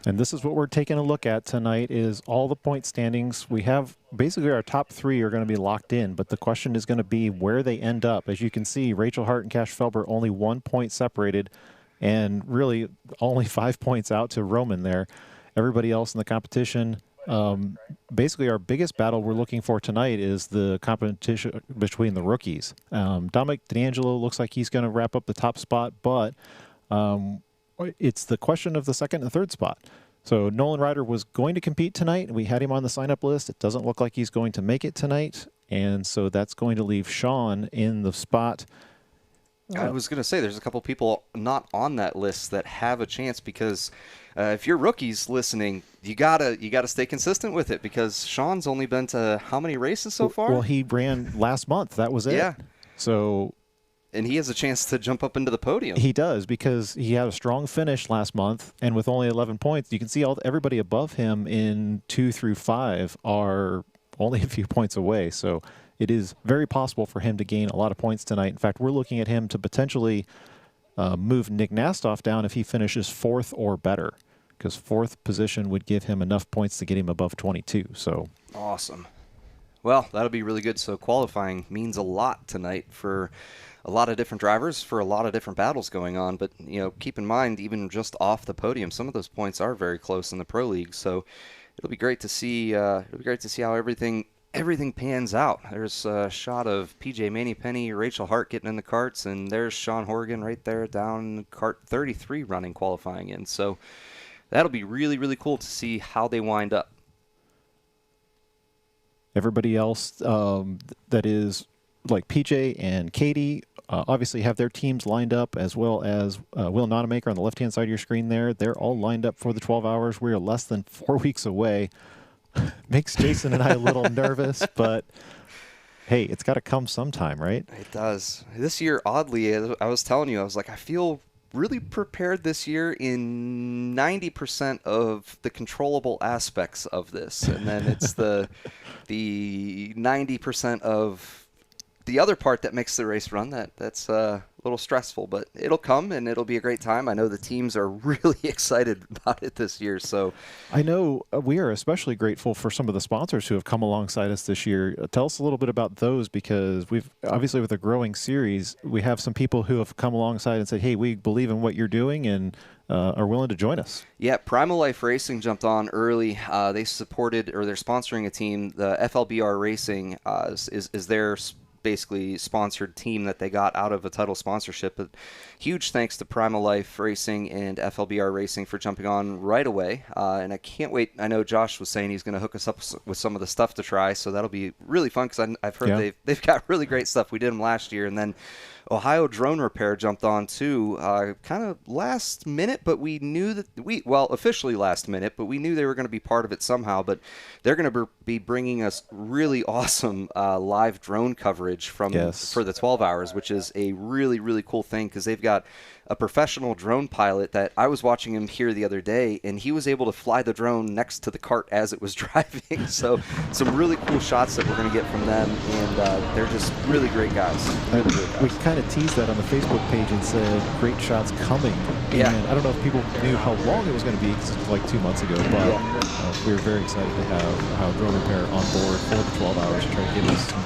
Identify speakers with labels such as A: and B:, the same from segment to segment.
A: And this is what we're taking a look at tonight is all the point standings. We have basically our top three are going to be locked in, but the question is going to be where they end up. As you can see, Rachel Hart and Cash Felber only 1 point separated and really only 5 points out to Roman there. Everybody else in the competition, basically our biggest battle we're looking for tonight is the competition between the rookies. Dominic D'Angelo looks like he's going to wrap up the top spot, but it's the question of the second and third spot. So Nolan Ryder was going to compete tonight. We had him on the sign-up list. It doesn't look like he's going to make it tonight. And so that's going to leave Sean in the spot.
B: I was going to say there's a couple people not on that list that have a chance because if you're rookies listening, you gotta stay consistent with it because Sean's only been to how many races so far?
A: Well, he ran last month. That was it.
B: Yeah.
A: So...
B: And he has a chance to jump up into the podium.
A: He does because he had a strong finish last month, and with only 11 points, you can see everybody above him in 2 through 5 are only a few points away. So it is very possible for him to gain a lot of points tonight. In fact, we're looking at him to potentially move Nick Nastoff down if he finishes 4th or better, because 4th position would give him enough points to get him above 22. So
B: awesome. Well, that'll be really good. So qualifying means a lot tonight for a lot of different drivers for a lot of different battles going on. But, keep in mind, even just off the podium, some of those points are very close in the Pro League. So it'll be great to see how everything pans out. There's a shot of PJ Manny-Penny, Rachel Hart getting in the karts, and there's Sean Horgan right there down kart 33 running qualifying in. So that'll be really, really cool to see how they wind up.
A: Everybody else that is like PJ and Katie obviously have their teams lined up, as well as Will Nonamaker on the left-hand side of your screen there. They're all lined up for the 12 hours. We are less than 4 weeks away. Makes Jason and I a little nervous, but hey, it's got to come sometime, right?
B: It does. This year, oddly, I was telling you, I was like, I feel really prepared this year in 90% of the controllable aspects of this. And then it's the 90% of the other part that makes the race run that's a little stressful, but it'll come and it'll be a great time. I know the teams are really excited about it this year. So
A: I know we are especially grateful for some of the sponsors who have come alongside us this year. Tell us a little bit about those, because we've obviously, with a growing series, we have some people who have come alongside and said, hey, we believe in what you're doing and are willing to join us.
B: Yeah, Primal Life Racing jumped on early. They supported, or they're sponsoring a team. The FLBR Racing is their basically sponsored team that they got out of a title sponsorship. But huge thanks to Primal Life Racing and FLBR Racing for jumping on right away. And I can't wait. I know Josh was saying he's going to hook us up with some of the stuff to try, so that'll be really fun because I've heard they've got really great stuff. We did them last year, and then Ohio Drone Repair jumped on too, kind of last minute, but we knew that officially last minute, but we knew they were going to be part of it somehow. But they're going to be bringing us really awesome live drone coverage for the 12 hours, which is a really, really cool thing because they've got a professional drone pilot that I was watching him here the other day, and he was able to fly the drone next to the cart as it was driving. So some really cool shots that we're going to get from them, and they're just really great guys.
A: We kind of teased that on the Facebook page and said, great shots coming.
B: Yeah.
A: And I don't know if people knew how long it was going to be, because it was like 2 months ago, but we were very excited to have Ohio Drone Repair on board for the 12 hours to try to give us some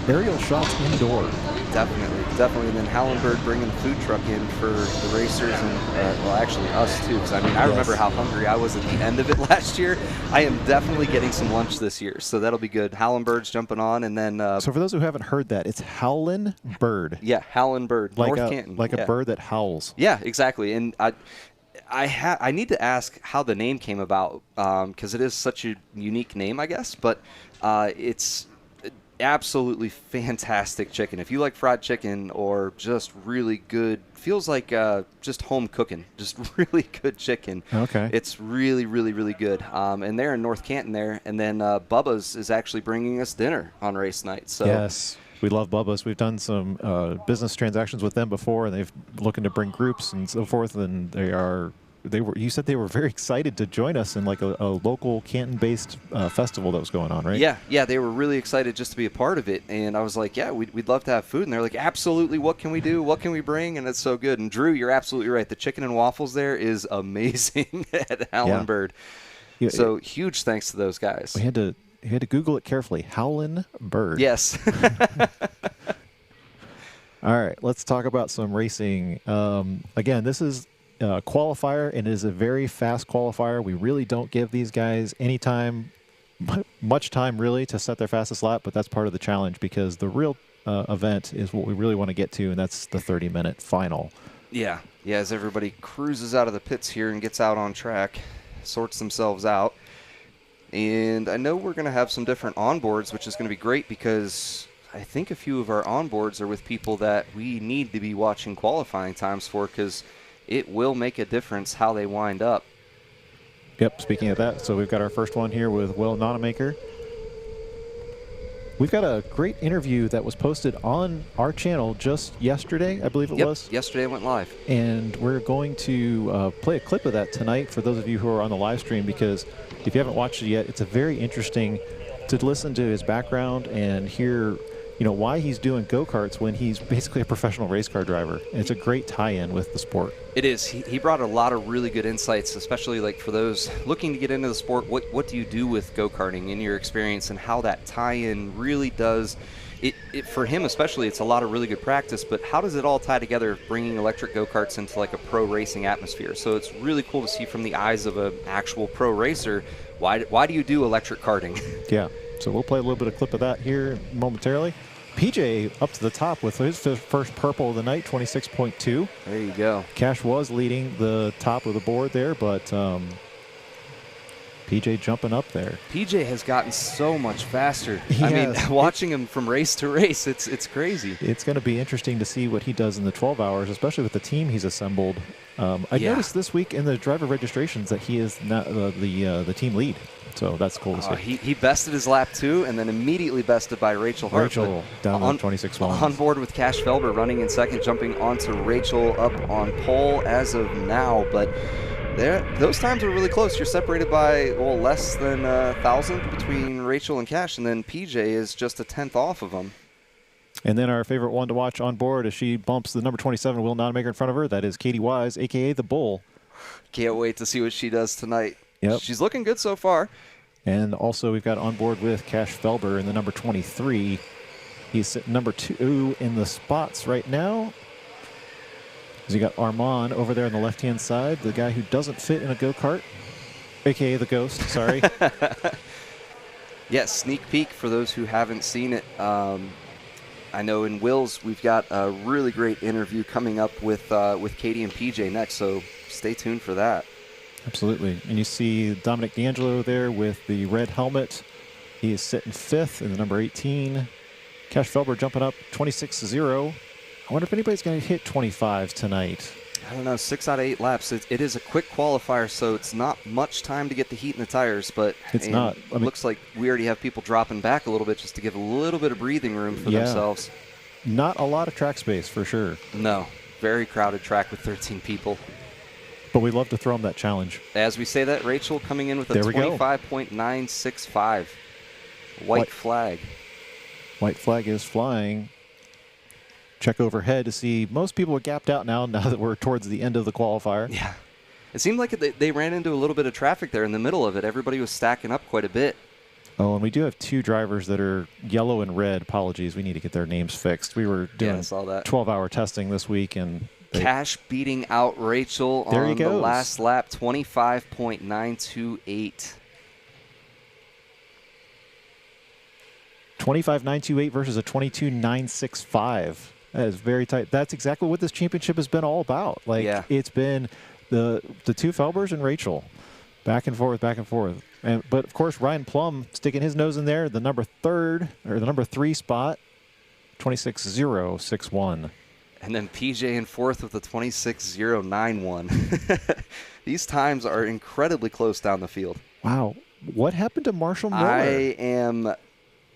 A: aerial shots indoor.
B: Definitely. And then Hallenberg bringing the food truck in for the racers and, actually us too. Because I remember how hungry I was at the end of it last year. I am definitely getting some lunch this year, so that'll be good. Hallenberg's jumping on, and then.
A: So for those who haven't heard that, it's Hallenberg.
B: Yeah, Hallenberg, North Canton.
A: Like a bird that howls.
B: Yeah, exactly. And I need to ask how the name came about, because it is such a unique name, I guess. But it's absolutely fantastic chicken. If you like fried chicken or just really good, feels like just home cooking, just really good chicken.
A: Okay.
B: It's really, really, really good. And they're in North Canton there. And then Bubba's is actually bringing us dinner on race night. So
A: yes. We love Bubba's. We've done some business transactions with them before, and they've looking to bring groups and so forth, and they are You said they were very excited to join us in like a local Canton-based festival that was going on, right?
B: Yeah, they were really excited just to be a part of it. And I was like, yeah, we'd love to have food. And they're like, absolutely, what can we do? What can we bring? And it's so good. And Drew, you're absolutely right. The chicken and waffles there is amazing at Howlin' Bird.
A: Yeah,
B: so huge thanks to those guys.
A: We had to Google it carefully. Howlin' Bird.
B: Yes.
A: All right, let's talk about some racing. Again, this is a qualifier, and it is a very fast qualifier. We really don't give these guys any time, much time really, to set their fastest lap, but that's part of the challenge because the real event is what we really want to get to, and that's the 30-minute final.
B: Yeah, as everybody cruises out of the pits here and gets out on track, sorts themselves out. And I know we're going to have some different onboards, which is going to be great because I think a few of our onboards are with people that we need to be watching qualifying times for because it will make a difference how they wind up.
A: Yep, speaking of that, so we've got our first one here with Will Nonamaker. We've got a great interview that was posted on our channel just yesterday, I believe it was.
B: Yesterday it went live.
A: And we're going to play a clip of that tonight for those of you who are on the live stream because if you haven't watched it yet, it's a very interesting to listen to his background and hear why he's doing go-karts when he's basically a professional race car driver. And it's a great tie-in with the sport.
B: It is. He brought a lot of really good insights, especially like for those looking to get into the sport. What do you do with go-karting in your experience and how that tie-in really does it for him especially, it's a lot of really good practice, but how does it all tie together bringing electric go-karts into like a pro racing atmosphere? So it's really cool to see from the eyes of an actual pro racer, why do you do electric karting?
A: Yeah. So we'll play a little bit of clip of that here momentarily. PJ up to the top with his first purple of the night, 26.2.
B: There you go.
A: Cash was leading the top of the board there, but PJ jumping up there.
B: PJ has gotten so much faster. I mean, watching him from race to race, it's crazy.
A: It's going to be interesting to see what he does in the 12 hours, especially with the team he's assembled. I noticed this week in the driver registrations that he is not the team lead. So that's cool to see.
B: He bested his lap too, and then immediately bested by Rachel Hart.
A: Rachel down on 26.1.
B: On board with Cash Felber running in second, jumping onto Rachel up on pole as of now. But those times are really close. You're separated by less than 1,000 between Rachel and Cash, and then PJ is just a 10th off of them.
A: And then our favorite one to watch on board as she bumps the number 27 Will Nonamaker in front of her. That is Katie Wise, a.k.a. the Bull.
B: Can't wait to see what she does tonight.
A: Yep.
B: She's looking good so far.
A: And also we've got on board with Cash Felber in the number 23. He's sitting number 2 in the spots right now. So you got Armand over there on the left-hand side, the guy who doesn't fit in a go-kart, a.k.a. the Ghost, sorry.
B: Yes, sneak peek for those who haven't seen it. I know in Will's we've got a really great interview coming up with Katie and PJ next, so stay tuned for that.
A: Absolutely. And you see Dominic D'Angelo there with the red helmet. He is sitting 5th in the number 18. Cash Felber jumping up 26-0. I wonder if anybody's going to hit 25 tonight.
B: I don't know, 6 out of 8 laps. It is a quick qualifier, so it's not much time to get the heat in the tires, but
A: it's not.
B: It looks like we already have people dropping back a little bit just to give a little bit of breathing room for themselves.
A: Not a lot of track space for sure.
B: No, very crowded track with 13 people.
A: But we'd love to throw them that challenge.
B: As we say that, Rachel coming in with a 25.965. White flag.
A: White flag is flying. Check overhead to see most people are gapped out now that we're towards the end of the qualifier.
B: Yeah. It seemed like they ran into a little bit of traffic there in the middle of it. Everybody was stacking up quite a bit.
A: Oh, and we do have 2 drivers that are yellow and red. Apologies, we need to get their names fixed. We were doing 12-hour testing this week, and
B: Cash beating out Rachel on the last lap, 25.928.
A: 25.928 versus a 22.965. That is very tight. That's exactly what this championship has been all about. It's been the 2 Felbers and Rachel, back and forth, back and forth. But of course, Ryan Plum sticking his nose in there, the number 3 spot, 26.061.
B: And then PJ in 4th with a 26.091. These times are incredibly close down the field.
A: Wow. What happened to Marshall Miller?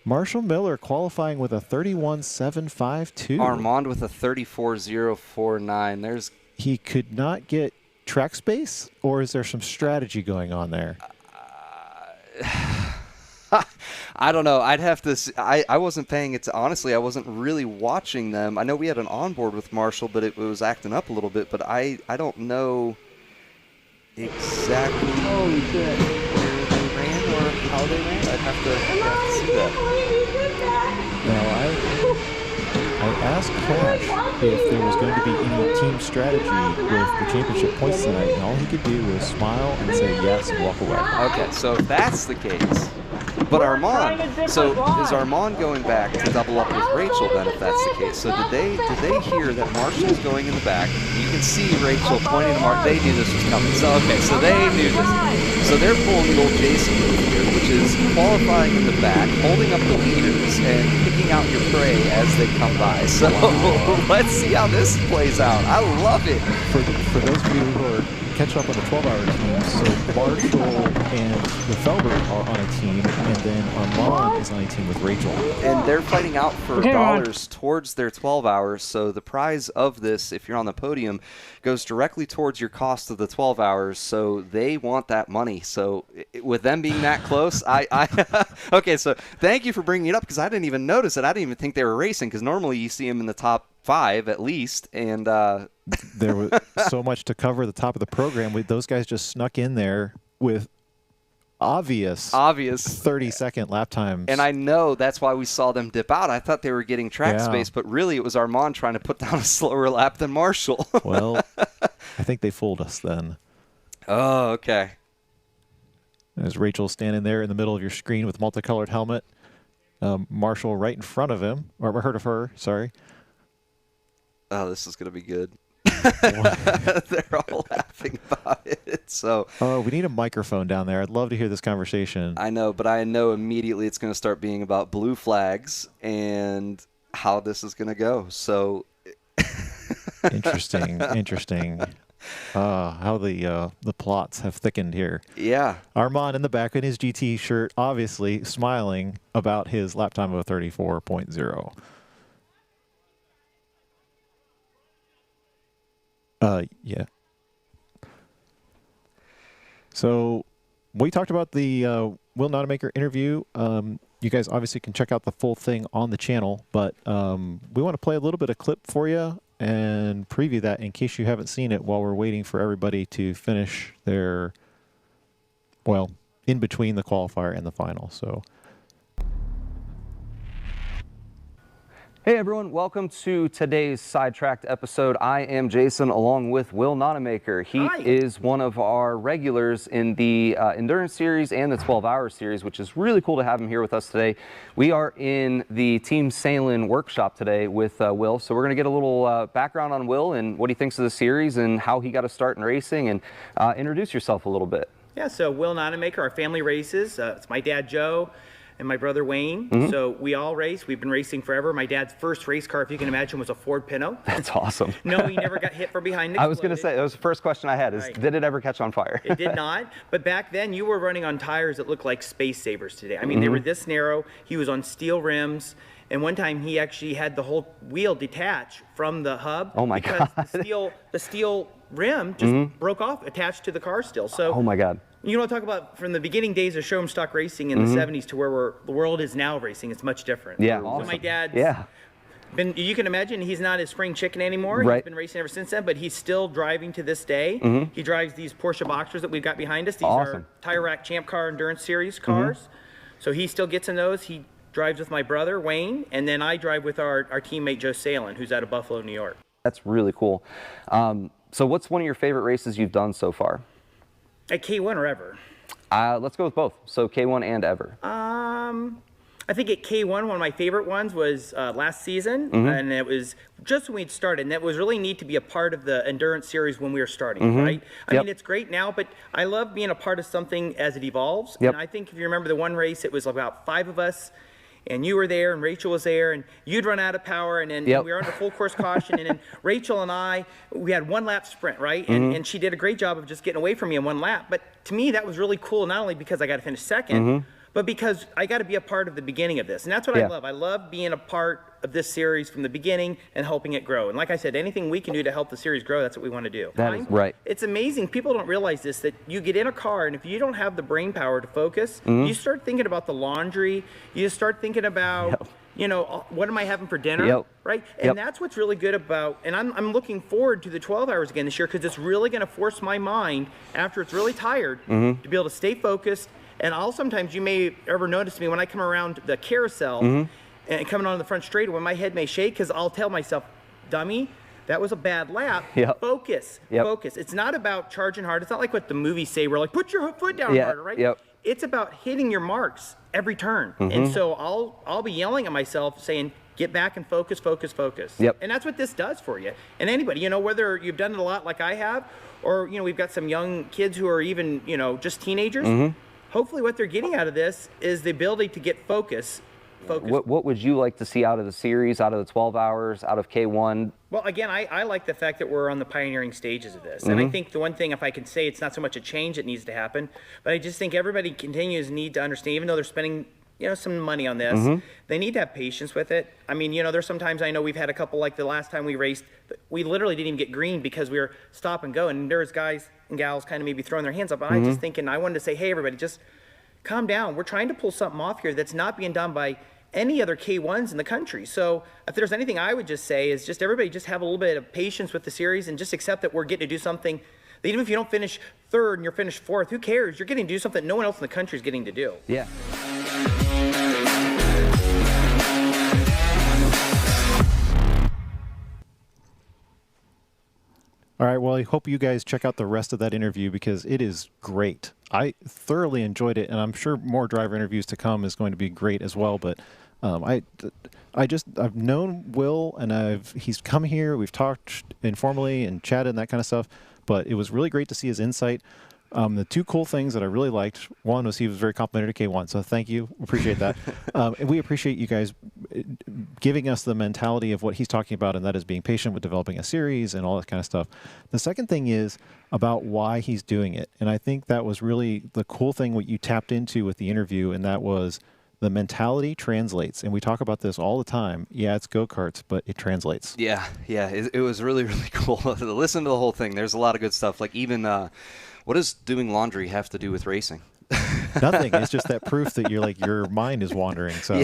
A: Marshall Miller qualifying with a 31.752.
B: Armand with a 34.049.
A: He could not get track space, or is there some strategy going on there?
B: I don't know. I'd have to. I wasn't paying it. Honestly, I wasn't really watching them. I know we had an onboard with Marshall, but it was acting up a little bit. But I don't know exactly where they ran or how they ran. I'd have to see that.
A: Now, I asked Cash if there was going to be any team strategy with the championship points tonight, and all he could do was smile and say yes and walk away.
B: Okay, so if that's the case. But Armand, so is Armand going back to double up with Rachel then if that's the case? So did they hear that Marshall's going in the back? You can see Rachel pointing to Marshall. They knew this was coming. So okay, so they knew this. So they're pulling the old Jason move here, which is qualifying in the back, holding up the leaders, and picking out your prey as they come by. So let's see how this plays out. I love it.
A: For those of you who are catch up on the 12-hour team, so Marshall and the Felber are on a team, and then Armand is on a team with Rachel.
B: And they're fighting out for dollars towards their 12 hours, so the prize of this, if you're on the podium, goes directly towards your cost of the 12 hours, so they want that money. So with them being that close, okay, so thank you for bringing it up, because I didn't even notice it. I didn't even think they were racing, because normally you see them in the top 5 at least, and
A: there was so much to cover the top of the program. Those guys just snuck in there with obvious 30-second lap times.
B: And I know that's why we saw them dip out. I thought they were getting track space, but really it was Armand trying to put down a slower lap than Marshall.
A: Well, I think they fooled us then.
B: Oh, okay.
A: There's Rachel standing there in the middle of your screen with multicolored helmet. Marshall right in front of him, or heard of her, sorry.
B: Oh, this is going to be good. They're all laughing about it. So,
A: we need a microphone down there. I'd love to hear this conversation.
B: I know, but I know immediately it's going to start being about blue flags and how this is going to go. So,
A: interesting. How the plots have thickened here.
B: Yeah.
A: Armand in the back in his GT shirt, obviously smiling about his lap time of 34.0. Yeah. So we talked about the Will Nonamaker interview. You guys obviously can check out the full thing on the channel, but we want to play a little bit of clip for you and preview that in case you haven't seen it while we're waiting for everybody to finish their, well, in between the qualifier and the final. So.
B: Hey everyone, welcome to today's Sidetracked episode. I am Jason along with Will Nonamaker. He is one of our regulars in the Endurance Series and the 12-hour series, which is really cool to have him here with us today. We are in the Team Salin workshop today with Will, so we're going to get a little background on Will and what he thinks of the series and how he got a start in racing, and introduce yourself a little bit.
C: Yeah, so Will Nonamaker, our family races. It's my dad, Joe, and my brother Wayne. So we all race. We've been racing forever. My dad's first race car, if you can imagine, was a Ford Pinto.
B: That's awesome.
C: No, he never got hit from behind.
B: I was going to say, that was the first question I had, is did it ever catch on fire?
C: It did not. But back then, you were running on tires that looked like Space Savers today. I mean, they were this narrow. He was on steel rims. And one time, he actually had the whole wheel detach from the hub.
B: Oh, my God.
C: The steel rim just broke off, attached to the car still. So,
B: oh, my God.
C: You want to talk about from the beginning days of showroom stock racing in the 70s to where the world is now racing. It's much different.
B: Yeah,
C: so
B: awesome.
C: my dad's
B: Yeah.
C: you can imagine he's not a spring chicken anymore.
B: Right.
C: He's been racing ever since then, but he's still driving to this day. He drives these Porsche Boxers that we've got behind us. These are Tire Rack Champ Car Endurance Series cars. So he still gets in those. He drives with my brother, Wayne, and then I drive with our teammate, Joe Salin, who's out of Buffalo, New York.
B: That's really cool. So what's one of your favorite races you've done so far?
C: At K1 or ever?
B: Let's go with both. So K1 and ever.
C: I think at K1, one of my favorite ones was last season, and it was just when we'd started, and that was really neat to be a part of the Endurance Series when we were starting, right? I mean, it's great now, but I love being a part of something as it evolves, and I think if you remember the one race, it was about 5 of us, and you were there, and Rachel was there, and you'd run out of power, and then we were under full course caution, and then Rachel and I, we had 1 lap sprint, right? And she did a great job of just getting away from me in 1 lap, but to me, that was really cool, not only because I got to finish second, but because I got to be a part of the beginning of this. And that's what I love. I love being a part of this series from the beginning and helping it grow. And like I said, anything we can do to help the series grow, that's what we want to do.
D: That is right.
C: It's amazing. People don't realize this, that you get in a car, and if you don't have the brain power to focus, you start thinking about the laundry. You start thinking about, what am I having for dinner, right? And that's what's really good about, and I'm looking forward to the 12 hours again this year, because it's really going to force my mind, after it's really tired, to be able to stay focused. And sometimes you may ever notice me when I come around the carousel and coming on the front straight, when my head may shake, because I'll tell myself, dummy, that was a bad lap. Focus. Focus. It's not about charging hard. It's not like what the movies say. We're like, put your foot down harder, right? It's about hitting your marks every turn. And so I'll be yelling at myself saying, get back and focus, focus, focus. And that's what this does for you. And anybody, whether you've done it a lot like I have, or, we've got some young kids who are even, just teenagers. Hopefully what they're getting out of this is the ability to get focus.
D: What would you like to see out of the series, out of the 12 hours, out of K1?
C: Well, again, I like the fact that we're on the pioneering stages of this. And I think the one thing, if I can say, it's not so much a change that needs to happen, but I just think everybody need to understand, even though they're spending some money on this, they need to have patience with it. I mean, there's sometimes, I know we've had a couple, like the last time we raced, we literally didn't even get green because we were stop and go, and there's guys and gals kind of maybe throwing their hands up. And I just thinking, I wanted to say, hey, everybody, just calm down. We're trying to pull something off here that's not being done by any other K1s in the country. So if there's anything I would just say is just everybody just have a little bit of patience with the series and just accept that we're getting to do something that even if you don't finish third and you're finished fourth, who cares? You're getting to do something no one else in the country is getting to do.
D: Yeah.
A: All right, well, I hope you guys check out the rest of that interview because it is great. I thoroughly enjoyed it, and I'm sure more driver interviews to come is going to be great as well. But I've known Will, and he's come here. We've talked informally and chatted and that kind of stuff. But it was really great to see his insight. The two cool things that I really liked, one was he was very complimentary to K1, so thank you. Appreciate that. And we appreciate you guys giving us the mentality of what he's talking about, and that is being patient with developing a series and all that kind of stuff. The second thing is about why he's doing it. And I think that was really the cool thing what you tapped into with the interview, and that was the mentality translates. And we talk about this all the time. Yeah, it's go-karts, but it translates.
B: Yeah. It was really, really cool to listen to the whole thing. There's a lot of good stuff. Like even, what does doing laundry have to do with racing?
A: Nothing. It's just that proof that your mind is wandering. So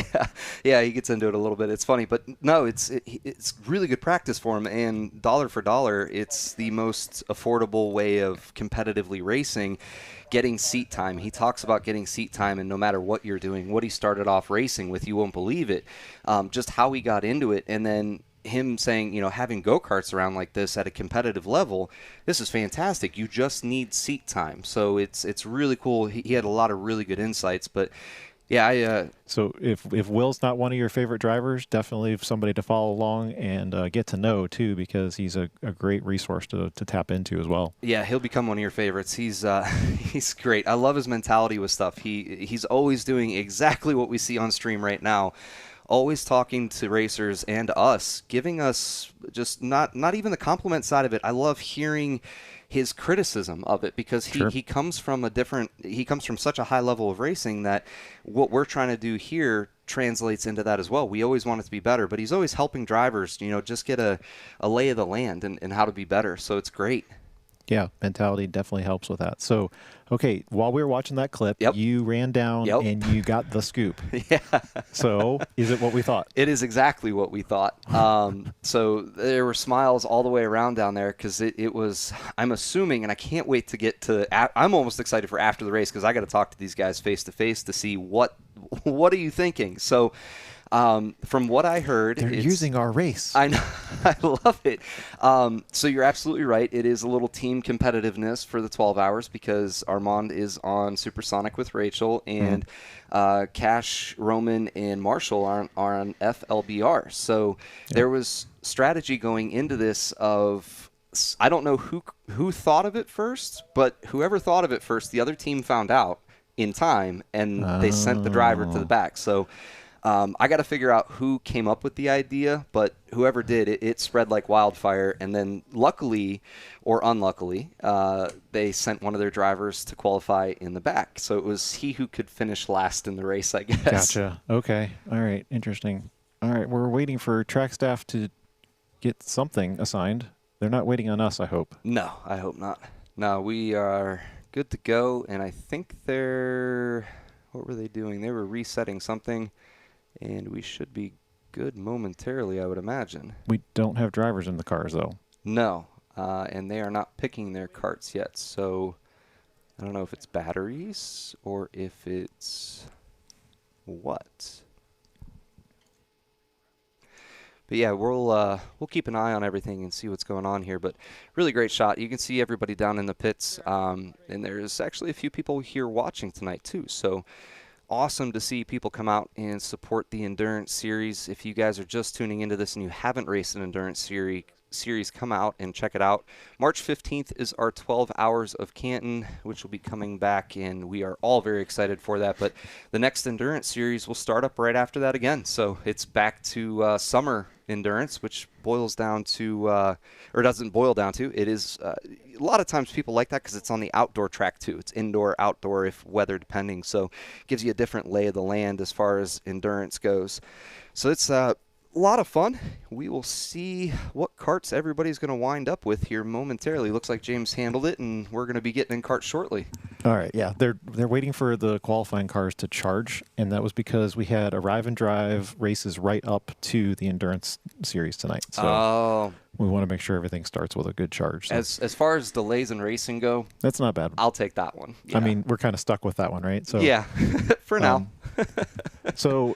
B: yeah, he gets into it a little bit. It's funny, but no, it's really good practice for him. And dollar for dollar, it's the most affordable way of competitively racing. Getting seat time. He talks about getting seat time, and no matter what you're doing, what he started off racing with, you won't believe it. Just how he got into it, and then him saying, having go-karts around like this at a competitive level, this is fantastic. You just need seat time. So it's really cool. He had a lot of really good insights, but yeah,
A: so if Will's not one of your favorite drivers, definitely somebody to follow along and get to know too, because he's a great resource to tap into as well.
B: Yeah, he'll become one of your favorites. He's great. I love his mentality with stuff. He's always doing exactly what we see on stream right now. Always talking to racers and us, giving us just not even the compliment side of it. I love hearing his criticism of it because he comes from such a high level of racing that what we're trying to do here translates into that as well. We always want it to be better, but he's always helping drivers, just get a lay of the land and how to be better. So it's great.
A: Yeah, mentality definitely helps with that. So, okay, while we were watching that clip, you ran down and you got the scoop.
B: Yeah.
A: So, is it what we thought?
B: It is exactly what we thought. So there were smiles all the way around down there because it was, I'm assuming, and I can't wait to get to, I'm almost excited for after the race because I got to talk to these guys face to face to see what are you thinking. So, from what I heard,
A: they're using our race.
B: I know, I love it. So you're absolutely right. It is a little team competitiveness for the 12 hours because Armand is on Supersonic with Rachel, and Cash, Roman, and Marshall are on FLBR. So there was strategy going into this of, I don't know who thought of it first, but whoever thought of it first, the other team found out in time, and they sent the driver to the back. So I got to figure out who came up with the idea, but whoever did, it spread like wildfire. And then luckily or unluckily, they sent one of their drivers to qualify in the back. So it was he who could finish last in the race, I guess.
A: Gotcha. Okay. All right. Interesting. All right. We're waiting for track staff to get something assigned. They're not waiting on us, I hope.
B: No, I hope not. No, we are good to go. And I think what were they doing? They were resetting something. And we should be good momentarily, I would imagine.
A: We don't have drivers in the cars, though.
B: No, and they are not picking their carts yet. So I don't know if it's batteries or if it's what. But yeah, we'll keep an eye on everything and see what's going on here. But really great shot. You can see everybody down in the pits, and there's actually a few people here watching tonight too. So awesome to see people come out and support the Endurance Series. If you guys are just tuning into this and you haven't raced an Endurance Series, come out and check it out. March 15th is our 12 Hours of Canton, which will be coming back, and we are all very excited for that. But the next Endurance Series will start up right after that again. So it's back to summer endurance, which boils down to, or doesn't boil down to, it is, a lot of times people like that because it's on the outdoor track too. It's indoor, outdoor, if weather depending. So it gives you a different lay of the land as far as endurance goes. So it's a lot of fun. We will see what carts everybody's going to wind up with here momentarily. Looks like James handled it, and we're going to be getting in carts shortly.
A: All right, yeah. They're waiting for the qualifying cars to charge, and that was because we had arrive and drive races right up to the Endurance Series tonight. So we want to make sure everything starts with a good charge. So
B: As far as delays in racing go,
A: that's not bad.
B: I'll take that one. Yeah.
A: I mean, we're kind of stuck with that one, right? So
B: yeah, for now.
A: So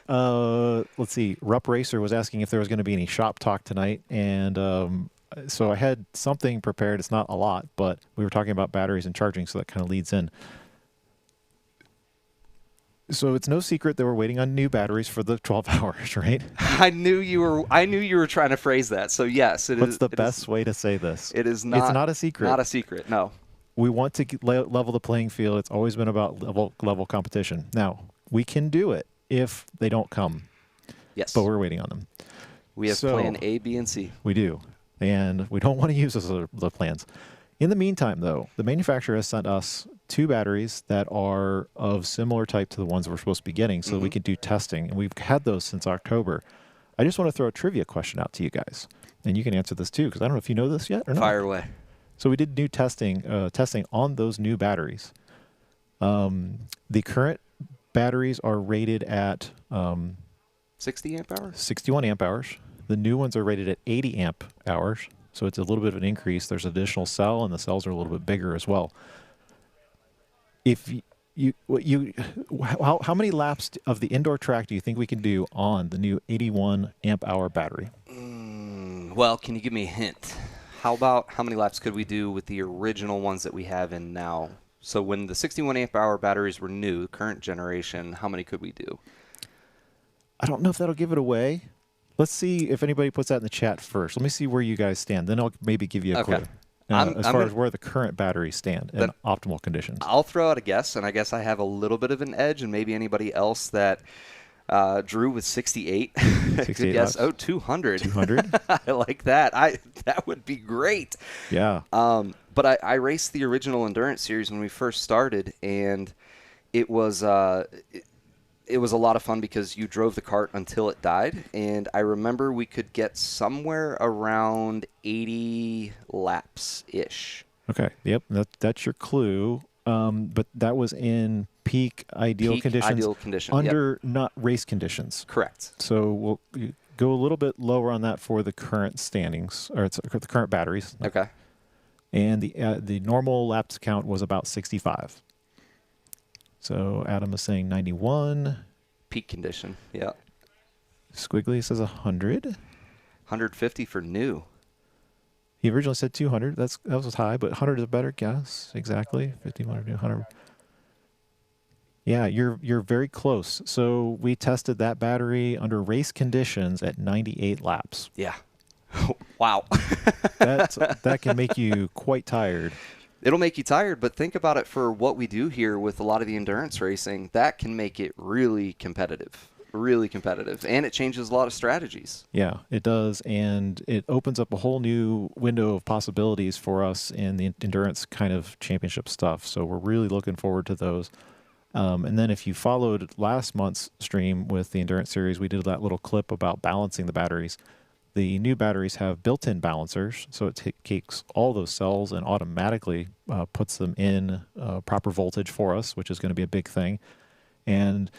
A: let's see. Rupp Racer was asking if there was going to be any shop talk tonight, and so I had something prepared. It's not a lot, but we were talking about batteries and charging, so that kind of leads in. So it's no secret that we're waiting on new batteries for the 12 hours, right?
B: I knew you were trying to phrase that. So yes,
A: What's the best way to say this?
B: It is not.
A: It's not a secret.
B: Not a secret. No.
A: We want to level the playing field. It's always been about level competition. Now we can do it if they don't come.
B: Yes.
A: But we're waiting on them.
B: We have plan A, B, and C.
A: We do. And we don't want to use those as the plans. In the meantime, though, the manufacturer has sent us 2 batteries that are of similar type to the ones we're supposed to be getting so that we can do testing. And we've had those since October. I just want to throw a trivia question out to you guys. And you can answer this too, because I don't know if you know this yet or not.
B: Fire away.
A: So we did new testing on those new batteries. The current batteries are rated at
B: 60 amp hours?
A: 61 amp hours. The new ones are rated at 80 amp hours. So it's a little bit of an increase. There's an additional cell, and the cells are a little bit bigger as well. If how many laps of the indoor track do you think we can do on the new 81 amp hour battery?
B: Well, can you give me a hint? How many laps could we do with the original ones that we have in now? So when the 61 amp hour batteries were new, current generation, how many could we do?
A: I don't know if that'll give it away. Let's see if anybody puts that in the chat first. Let me see where you guys stand. Then I'll maybe give you a clue. As far as where the current batteries stand in optimal conditions.
B: I'll throw out a guess, and I guess I have a little bit of an edge, and maybe anybody else that drew with 68 could guess, 200.
A: 200?
B: I like that. That would be great.
A: Yeah.
B: But I raced the original Endurance Series when we first started, and it was it was a lot of fun because you drove the kart until it died, and I remember we could get somewhere around 80 laps-ish.
A: Okay, yep, that's your clue. But that was in peak ideal conditions. Under not race conditions.
B: Correct.
A: So we'll go a little bit lower on that for the current standings, or the current batteries.
B: Okay.
A: And the normal laps count was about 65. So Adam is saying 91.
B: Peak condition, yeah.
A: Squiggly says 100.
B: 150 for new.
A: He originally said 200. That was high, but 100 is a better guess. Exactly. 50, 100. Yeah, you're very close. So we tested that battery under race conditions at 98 laps.
B: Yeah. Wow.
A: That can make you quite tired.
B: It'll make you tired, but think about it for what we do here with a lot of the endurance racing. That can make it really competitive. really competitive, and it changes a lot of strategies.
A: Yeah, it does, and it opens up a whole new window of possibilities for us in the endurance kind of championship stuff. So we're really looking forward to those. And then if you followed last month's stream with the endurance series, we did that little clip about balancing the batteries. The new batteries have built-in balancers, so it takes all those cells and automatically puts them in proper voltage for us, which is going to be a big thing. And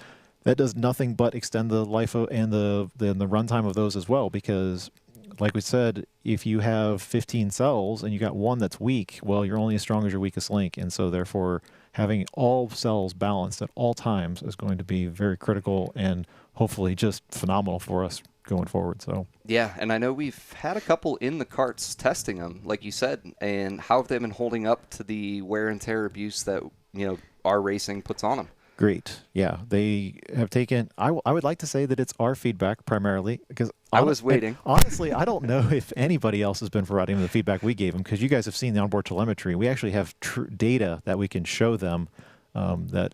A: that does nothing but extend the life and the runtime of those as well, because like we said, if you have 15 cells and you got one that's weak, well, you're only as strong as your weakest link. And so therefore having all cells balanced at all times is going to be very critical and hopefully just phenomenal for us going forward. So
B: yeah, and I know we've had a couple in the karts testing them, like you said, and how have they been holding up to the wear and tear abuse that, you know, our racing puts on them?
A: Great. Yeah, they have taken, I would like to say that it's our feedback primarily, because
B: I was waiting.
A: Honestly, I don't know if anybody else has been providing the feedback we gave them, because you guys have seen the onboard telemetry. We actually have data that we can show them that,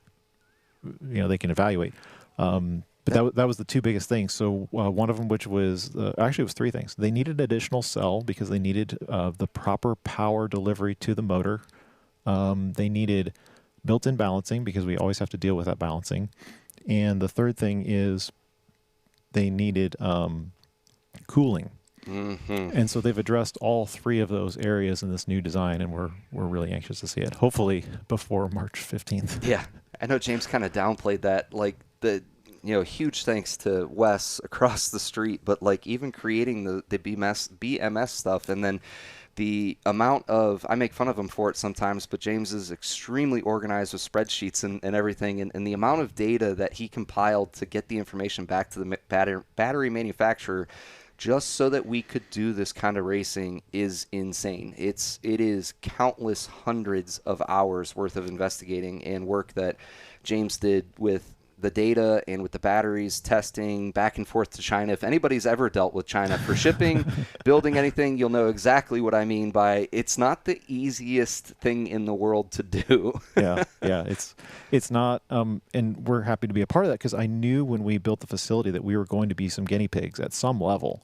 A: you know, they can evaluate. But that was the two biggest things. So one of them, which was, actually it was three things. They needed an additional cell because they needed the proper power delivery to the motor. They needed built-in balancing because we always have to deal with that balancing. And the third thing is they needed cooling.
B: Mm-hmm.
A: And so they've addressed all three of those areas in this new design, and we're really anxious to see it, hopefully before March 15th.
B: Yeah, I know James kind of downplayed that, like you know, huge thanks to Wes across the street, but like even creating the BMS stuff, and then the amount of, I make fun of him for it sometimes, but James is extremely organized with spreadsheets and everything, and the amount of data that he compiled to get the information back to the battery manufacturer just so that we could do this kind of racing is insane. It is countless hundreds of hours worth of investigating and work that James did with the data and with the batteries, testing back and forth to China. If anybody's ever dealt with China for shipping, building anything, you'll know exactly what I mean by it's not the easiest thing in the world to do.
A: Yeah, it's not, and we're happy to be a part of that because I knew when we built the facility that we were going to be some guinea pigs at some level.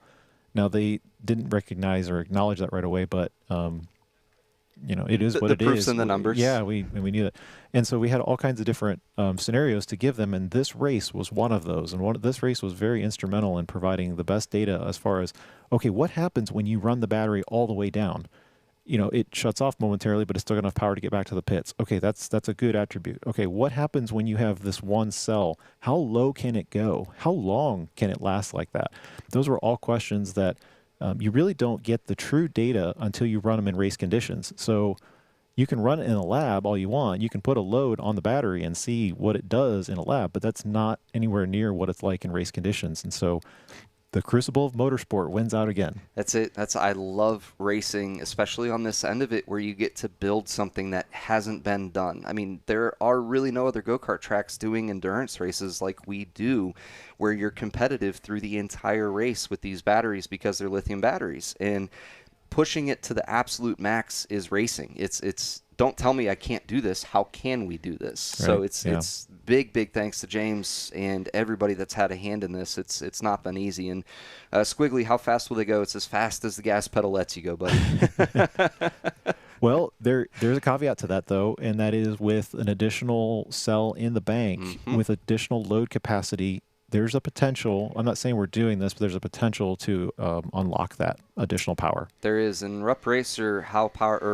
A: Now, they didn't recognize or acknowledge that right away, but you know, it is what it is.
B: The proof's in the numbers.
A: Yeah, we knew that. And so we had all kinds of different scenarios to give them, and this race was one of those. And this race was very instrumental in providing the best data as far as, okay, what happens when you run the battery all the way down? You know, it shuts off momentarily, but it's still got enough power to get back to the pits. Okay, that's a good attribute. Okay, what happens when you have this one cell? How low can it go? How long can it last like that? Those were all questions that you really don't get the true data until you run them in race conditions. So you can run it in a lab all you want. You can put a load on the battery and see what it does in a lab, but that's not anywhere near what it's like in race conditions. And so the crucible of motorsport wins out again.
B: That's it. I love racing, especially on this end of it where you get to build something that hasn't been done. I mean, there are really no other go-kart tracks doing endurance races like we do, where you're competitive through the entire race with these batteries because they're lithium batteries. And pushing it to the absolute max is racing. It's don't tell me I can't do this. How can we do this?
A: Right.
B: So it's big thanks to James and everybody that's had a hand in this. It's not been easy. And Squiggly, how fast will they go? It's as fast as the gas pedal lets you go, buddy.
A: Well, there's a caveat to that, though, and that is with an additional cell in the bank, with additional load capacity, there's a potential, I'm not saying we're doing this, but there's a potential to unlock that additional power.
B: There is. In Rupp Racer,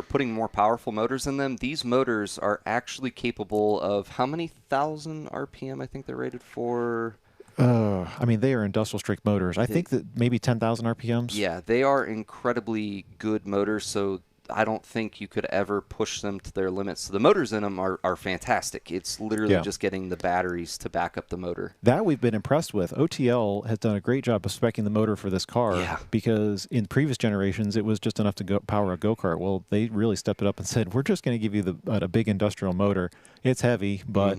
B: putting more powerful motors in them, these motors are actually capable of how many thousand RPM I think they're rated for?
A: I mean, they are industrial strength motors. I think that maybe 10,000 RPMs.
B: Yeah, they are incredibly good motors, so I don't think you could ever push them to their limits. So the motors in them are fantastic. It's literally just getting the batteries to back up the motor.
A: That we've been impressed with. OTL has done a great job of speccing the motor for this car because in previous generations, it was just enough to power a go-kart. Well, they really stepped it up and said, we're just going to give you a big industrial motor. It's heavy, but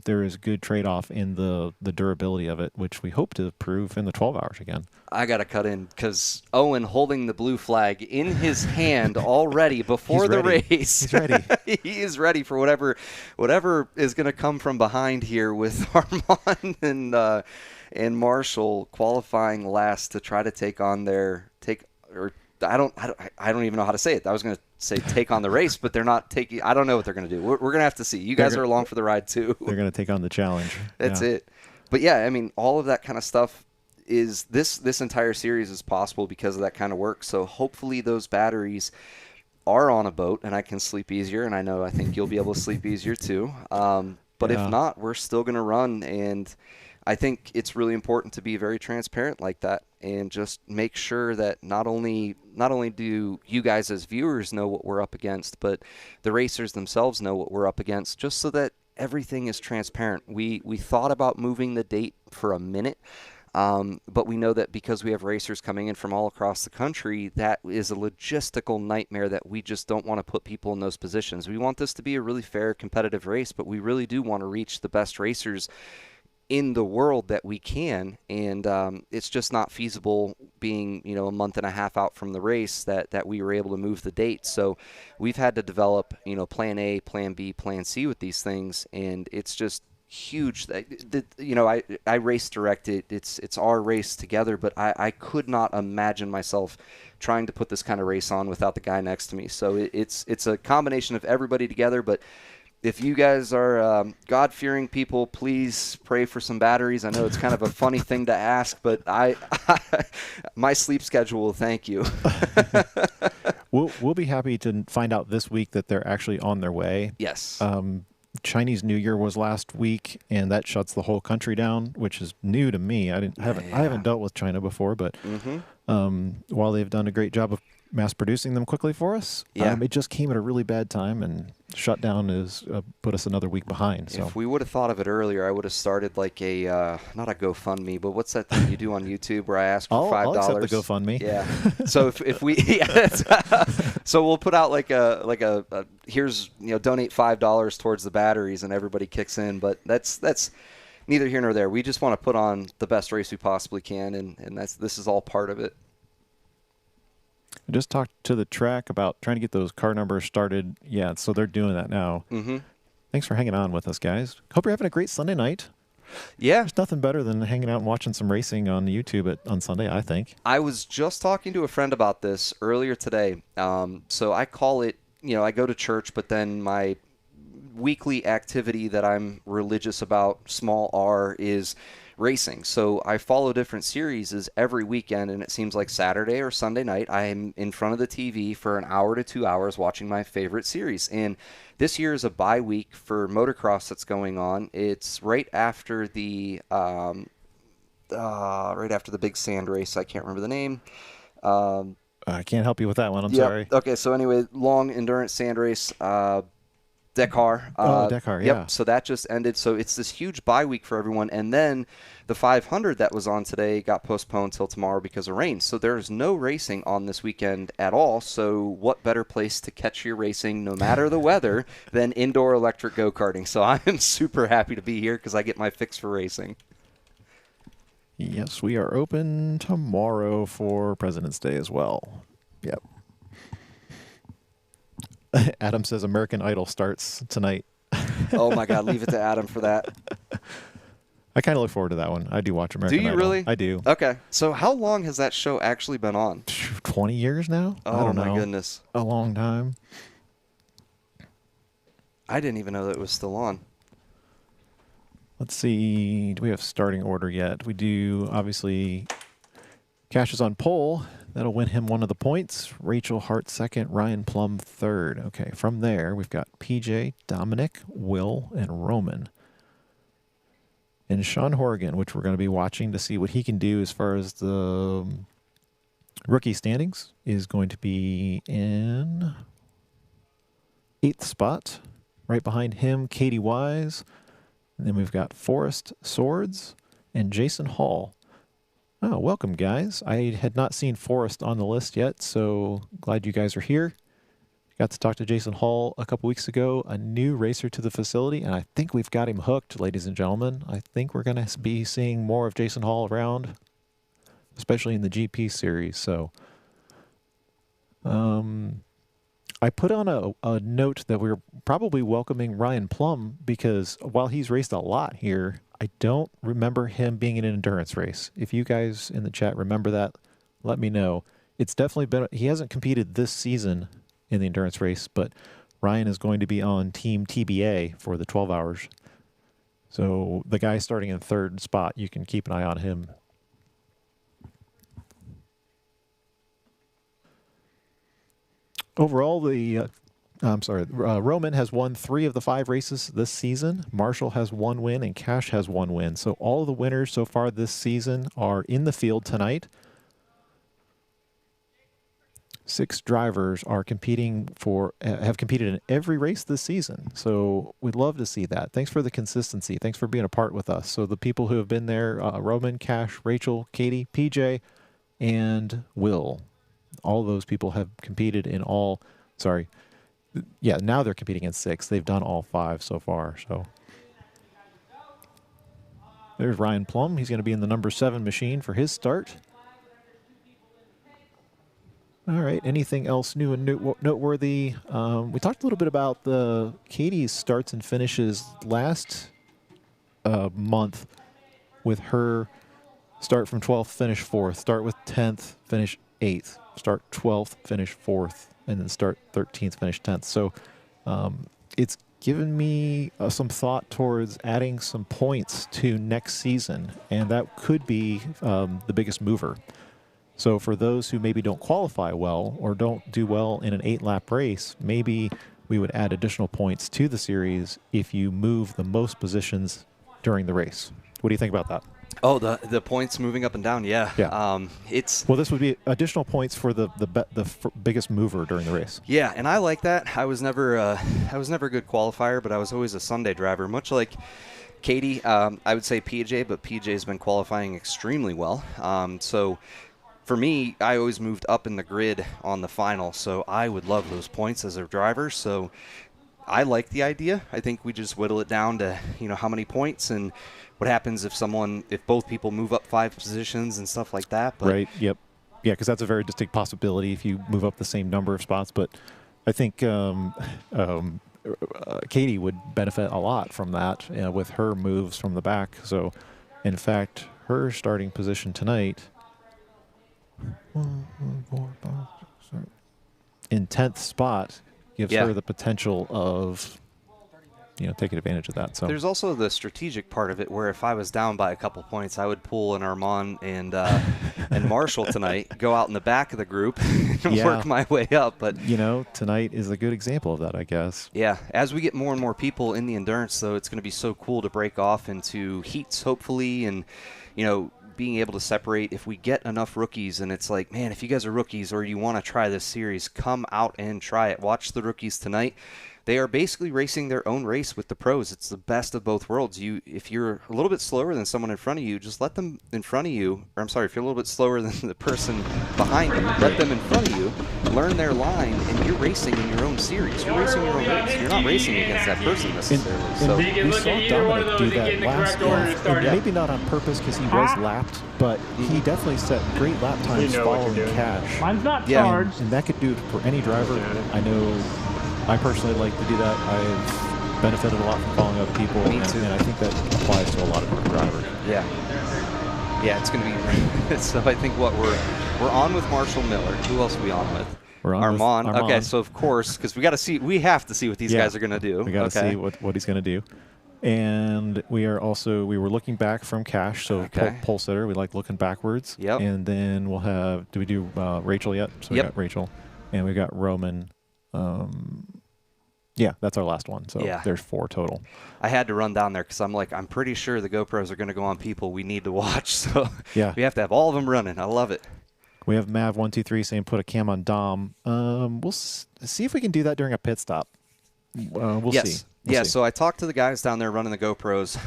A: there is good trade-off in the durability of it, which we hope to prove in the 12 hours again.
B: I got to cut in because Owen holding the blue flag in his hand already before the race.
A: He's ready.
B: He is ready for whatever is going to come from behind here with Armand and Marshall qualifying last to try to take on I don't even know how to say it. I was going to say take on the race, but they're not taking. I don't know what they're going to do. We're going to have to see. You guys are along for the ride too.
A: They're going to take on the challenge.
B: That's it. But yeah, I mean, all of that kind of stuff is this entire series is possible because of that kind of work. So hopefully those batteries are on a boat and I can sleep easier. And I think you'll be able to sleep easier too. But if not, we're still going to run. And I think it's really important to be very transparent like that and just make sure that not only do you guys as viewers know what we're up against, but the racers themselves know what we're up against, just so that everything is transparent. We thought about moving the date for a minute, but we know that because we have racers coming in from all across the country, that is a logistical nightmare that we just don't want to put people in those positions. We want this to be a really fair, competitive race, but we really do want to reach the best racers in the world that we can, and it's just not feasible being a month and a half out from the race that we were able to move the date. So we've had to develop plan A, plan B, plan C with these things, and it's just huge. I race direct it. It's our race together, but I could not imagine myself trying to put this kind of race on without the guy next to me. So it's a combination of everybody together. But if you guys are God-fearing people, please pray for some batteries. I know it's kind of a funny thing to ask, but my sleep schedule will thank you.
A: We'll be happy to find out this week that they're actually on their way.
B: Yes.
A: Chinese New Year was last week, and that shuts the whole country down, which is new to me. I haven't dealt with China before, but while they've done a great job of mass producing them quickly for us, it just came at a really bad time, and shutdown is put us another week behind. So
B: if we would have thought of it earlier, I would have started like a not a GoFundMe, but what's that thing you do on YouTube where I ask for $5?
A: I'll accept the GoFundMe.
B: Yeah. So if we so we'll put out like a here's donate $5 towards the batteries and everybody kicks in, but that's neither here nor there. We just want to put on the best race we possibly can, and this is all part of it.
A: I just talked to the track about trying to get those car numbers started. Yeah, so they're doing that now. Thanks for hanging on with us, guys. Hope you're having a great Sunday night.
B: Yeah.
A: There's nothing better than hanging out and watching some racing on YouTube on Sunday, I think.
B: I was just talking to a friend about this earlier today. So I call it, I go to church, but then my weekly activity that I'm religious about, small r, is racing. So I follow different series every weekend, and it seems like Saturday or Sunday night I am in front of the TV for an hour to 2 hours watching my favorite series. And this year is a bye week for motocross that's going on. It's right after the big sand race. I can't remember the name.
A: I can't help you with that one. I'm sorry.
B: Okay, so anyway, long endurance sand race. Dakar.
A: Dakar, yeah.
B: Yep, so that just ended. So it's this huge bye week for everyone. And then the 500 that was on today got postponed till tomorrow because of rain. So there's no racing on this weekend at all. So what better place to catch your racing, no matter the weather, than indoor electric go-karting. So I'm super happy to be here because I get my fix for racing.
A: Yes, we are open tomorrow for President's Day as well. Yep. Adam says American Idol starts tonight.
B: Oh, my God. Leave it to Adam for that.
A: I kind of look forward to that one. I do watch American Idol.
B: Do you really?
A: I do.
B: Okay. So how long has that show actually been on?
A: 20 years now?
B: Oh,
A: I don't know.
B: My goodness.
A: A long time.
B: I didn't even know that it was still on.
A: Let's see. Do we have starting order yet? We do, obviously. Cash is on pole. That'll win him one of the points. Rachel Hart second, Ryan Plum third. Okay, from there, we've got PJ, Dominic, Will, and Roman. And Sean Horgan, which we're going to be watching to see what he can do as far as the rookie standings, is going to be in 8th spot. Right behind him, Katie Wise. And then we've got Forrest Swords and Jason Hall. Oh, welcome, guys. I had not seen Forrest on the list yet, so glad you guys are here. Got to talk to Jason Hall a couple weeks ago, a new racer to the facility, and I think we've got him hooked, ladies and gentlemen. I think we're going to be seeing more of Jason Hall around especially in the GP series. So I put on a note that we're probably welcoming Ryan Plum because while he's raced a lot here, I don't remember him being in an endurance race. If you guys in the chat remember that, let me know. It's definitely been, he hasn't competed this season in the endurance race, but Ryan is going to be on Team TBA for the 12 hours. So the guy starting in third spot, you can keep an eye on him. Overall, Roman has won 3 of the 5 races this season. Marshall has 1 win, and Cash has 1 win. So all of the winners so far this season are in the field tonight. 6 drivers are competing have competed in every race this season. So we'd love to see that. Thanks for the consistency. Thanks for being a part with us. So the people who have been there, Roman, Cash, Rachel, Katie, PJ, and Will. All those people have competed in all, now they're competing in 6. They've done all 5 so far. So there's Ryan Plum. He's going to be in the number 7 machine for his start. All right. Anything else new and noteworthy? We talked a little bit about Katie's starts and finishes last month with her start from 12th, finish 4th, start with 10th, finish 8th, start 12th, finish 4th, and then start 13th, finish 10th. So it's given me some thought towards adding some points to next season, and that could be the biggest mover. So for those who maybe don't qualify well or don't do well in an 8-lap race, maybe we would add additional points to the series if you move the most positions during the race. What do you think about that?
B: Oh, the points moving up and down, yeah.
A: Well, this would be additional points for the biggest mover during the race.
B: Yeah, and I like that. I was never a good qualifier, but I was always a Sunday driver, much like Katie. I would say PJ, but PJ's been qualifying extremely well. So for me, I always moved up in the grid on the final, so I would love those points as a driver. So I like the idea. I think we just whittle it down to, how many points and what happens if both people move up 5 positions and stuff like that. But
A: right, yep. Yeah, because that's a very distinct possibility if you move up the same number of spots. But I think Katie would benefit a lot from that with her moves from the back. So, in fact, her starting position tonight in 10th spot gives her the potential of taking advantage of that. So
B: there's also the strategic part of it where if I was down by a couple points, I would pull an Armand and Marshall tonight, go out in the back of the group and work my way up. But
A: tonight is a good example of that, I guess.
B: Yeah, as we get more and more people in the endurance, though, it's going to be so cool to break off into heats, hopefully, and being able to separate. If we get enough rookies and it's like, man, if you guys are rookies or you want to try this series, come out and try it. Watch the rookies tonight. They are basically racing their own race with the pros. It's the best of both worlds. If you're a little bit slower than someone in front of you, just let them in front of you. Or I'm sorry, if you're a little bit slower than the person behind you, let them in front of you, learn their line, and you're racing in your own series. You're racing your own race. You're not racing against that person necessarily.
A: So we saw Dominic do that last month, and maybe not on purpose because he was lapped, but he definitely set great lap times following Cash.
E: Mine's not charged.
A: And that could do it for any driver. I know I personally like to do that. I've benefited a lot from following other people, and I think that applies to a lot of our drivers.
B: Yeah, it's going to be. So I think we're on with Marshall Miller. Who else are we on with?
A: We're on
B: Armand.
A: with Armand.
B: Okay, so of course, because we have to see what these guys are going to do.
A: We got to see what he's going to do. And we were looking back from Cash, so pole sitter. We like looking backwards.
B: Yep.
A: And then we'll have. Do we do Rachel yet? So we got Rachel, and we got Roman. That's our last one. So there's 4 total.
B: I had to run down there because I'm pretty sure the GoPros are going to go on people we need to watch. So we have to have all of them running. I love it.
A: We have Mav123 saying put a cam on Dom. We'll see if we can do that during a pit stop. We'll see. We'll see.
B: So I talked to the guys down there running the GoPros,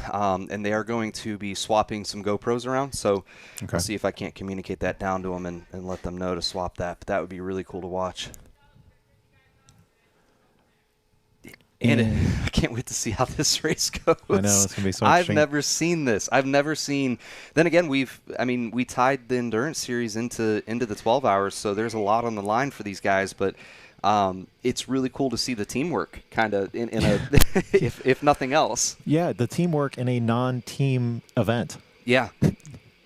B: and they are going to be swapping some GoPros around. So I'll see if I can't communicate that down to them and let them know to swap that. But that would be really cool to watch. And can't wait to see how this race goes.
A: I know, it's going to be so
B: I've
A: interesting.
B: never seen this. I've never seen. Then again, we tied the Endurance Series into the 12 hours, so there's a lot on the line for these guys. But it's really cool to see the teamwork, kind of in a, if nothing else.
A: Yeah, the teamwork in a non-team event.
B: Yeah.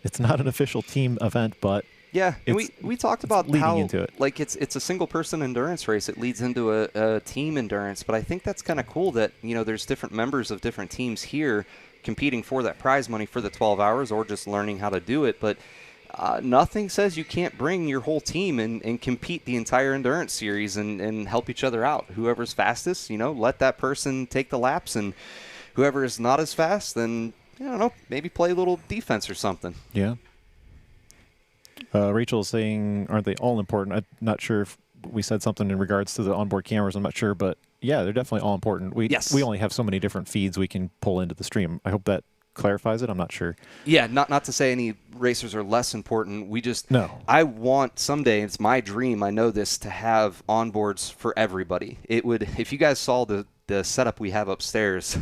A: It's not an official team event, but
B: Yeah, and we talked about
A: leading
B: how
A: into it.
B: Like it's a single person endurance race. It leads into a team endurance, but I think that's kind of cool that there's different members of different teams here competing for that prize money for the 12 hours or just learning how to do it. But nothing says you can't bring your whole team and compete the entire endurance series and help each other out. Whoever's fastest, let that person take the laps, and whoever is not as fast, then I don't know, maybe play a little defense or something.
A: Yeah. Rachel's saying, aren't they all important? I'm not sure if we said something in regards to the onboard cameras. I'm not sure, but yeah, they're definitely all important. We only have so many different feeds we can pull into the stream. I hope that clarifies it. I'm not sure.
B: Yeah, not to say any racers are less important.
A: No.
B: I want someday, it's my dream, I know this, to have onboards for everybody. It would, if you guys saw the setup we have upstairs,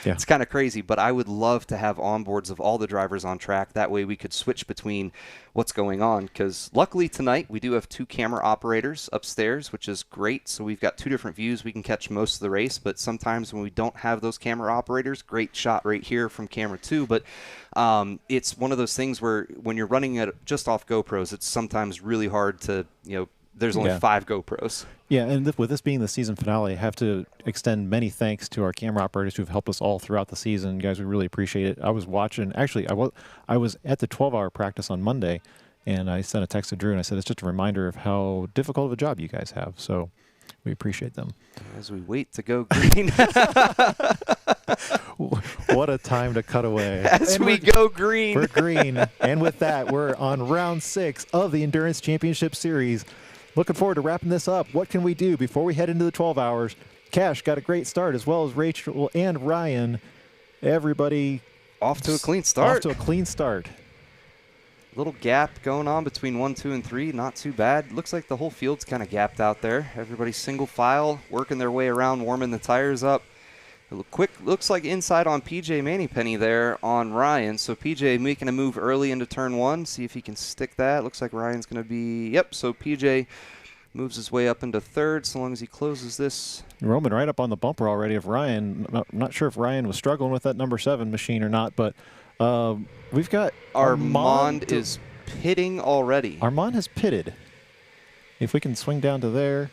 B: It's kind of crazy, but I would love to have onboards of all the drivers on track. That way we could switch between what's going on, because luckily tonight we do have 2 camera operators upstairs, which is great. So we've got 2 different views. We can catch most of the race, but sometimes when we don't have those camera operators, great shot right here from camera 2. But it's one of those things where when you're running it just off GoPros, it's sometimes really hard to, there's only 5 GoPros.
A: Yeah, and with this being the season finale, I have to extend many thanks to our camera operators who've helped us all throughout the season. Guys, we really appreciate it. I was watching, actually, I was at the 12-hour practice on Monday, and I sent a text to Drew, and I said, it's just a reminder of how difficult of a job you guys have. So we appreciate them.
B: As we wait to go green.
A: What a time to cut away.
B: As we go green.
A: We're green. And with that, we're on round 6 of the Endurance Championship Series. Looking forward to wrapping this up. What can we do before we head into the 12 hours? Cash got a great start, as well as Rachel and Ryan. Everybody
B: off to a clean start.
A: Off to a clean start.
B: Little gap going on between 1, 2, and 3. Not too bad. Looks like the whole field's kind of gapped out there. Everybody's single file, working their way around, warming the tires up. Looks like inside on PJ Mannypenny there on Ryan. So PJ making a move early into turn 1. See if he can stick that. Looks like Ryan's going to be... Yep, so PJ moves his way up into 3rd so long as he closes this.
A: Roman right up on the bumper already of Ryan. I'm not sure if Ryan was struggling with that number 7 machine or not, but we've got...
B: Armand is pitting already.
A: Armand has pitted. If we can swing down to there.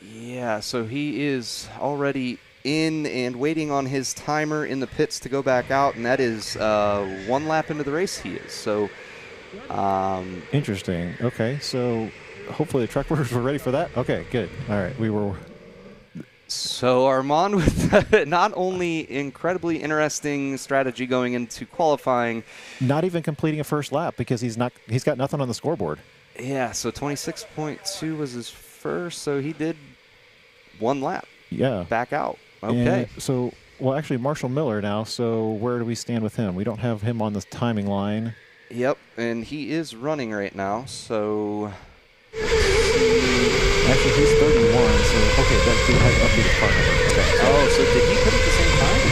B: Yeah, so he is already in and waiting on his timer in the pits to go back out, and that is 1 lap into the race he is. So
A: interesting. Okay, so hopefully the truck workers were ready for that. Okay, good. All right, we were.
B: So Armand with not only incredibly interesting strategy going into qualifying,
A: not even completing a first lap because he's got nothing on the scoreboard.
B: Yeah, so 26.2 was his first, so he did 1 lap.
A: Yeah.
B: Back out. Okay.
A: And so, well, actually, Marshall Miller now. So where do we stand with him? We don't have him on the timing line.
B: Yep, and he is running right now. So
A: actually, he's 31. So okay, that dude has updated car number. Okay.
B: Oh, so did he pit at the same time?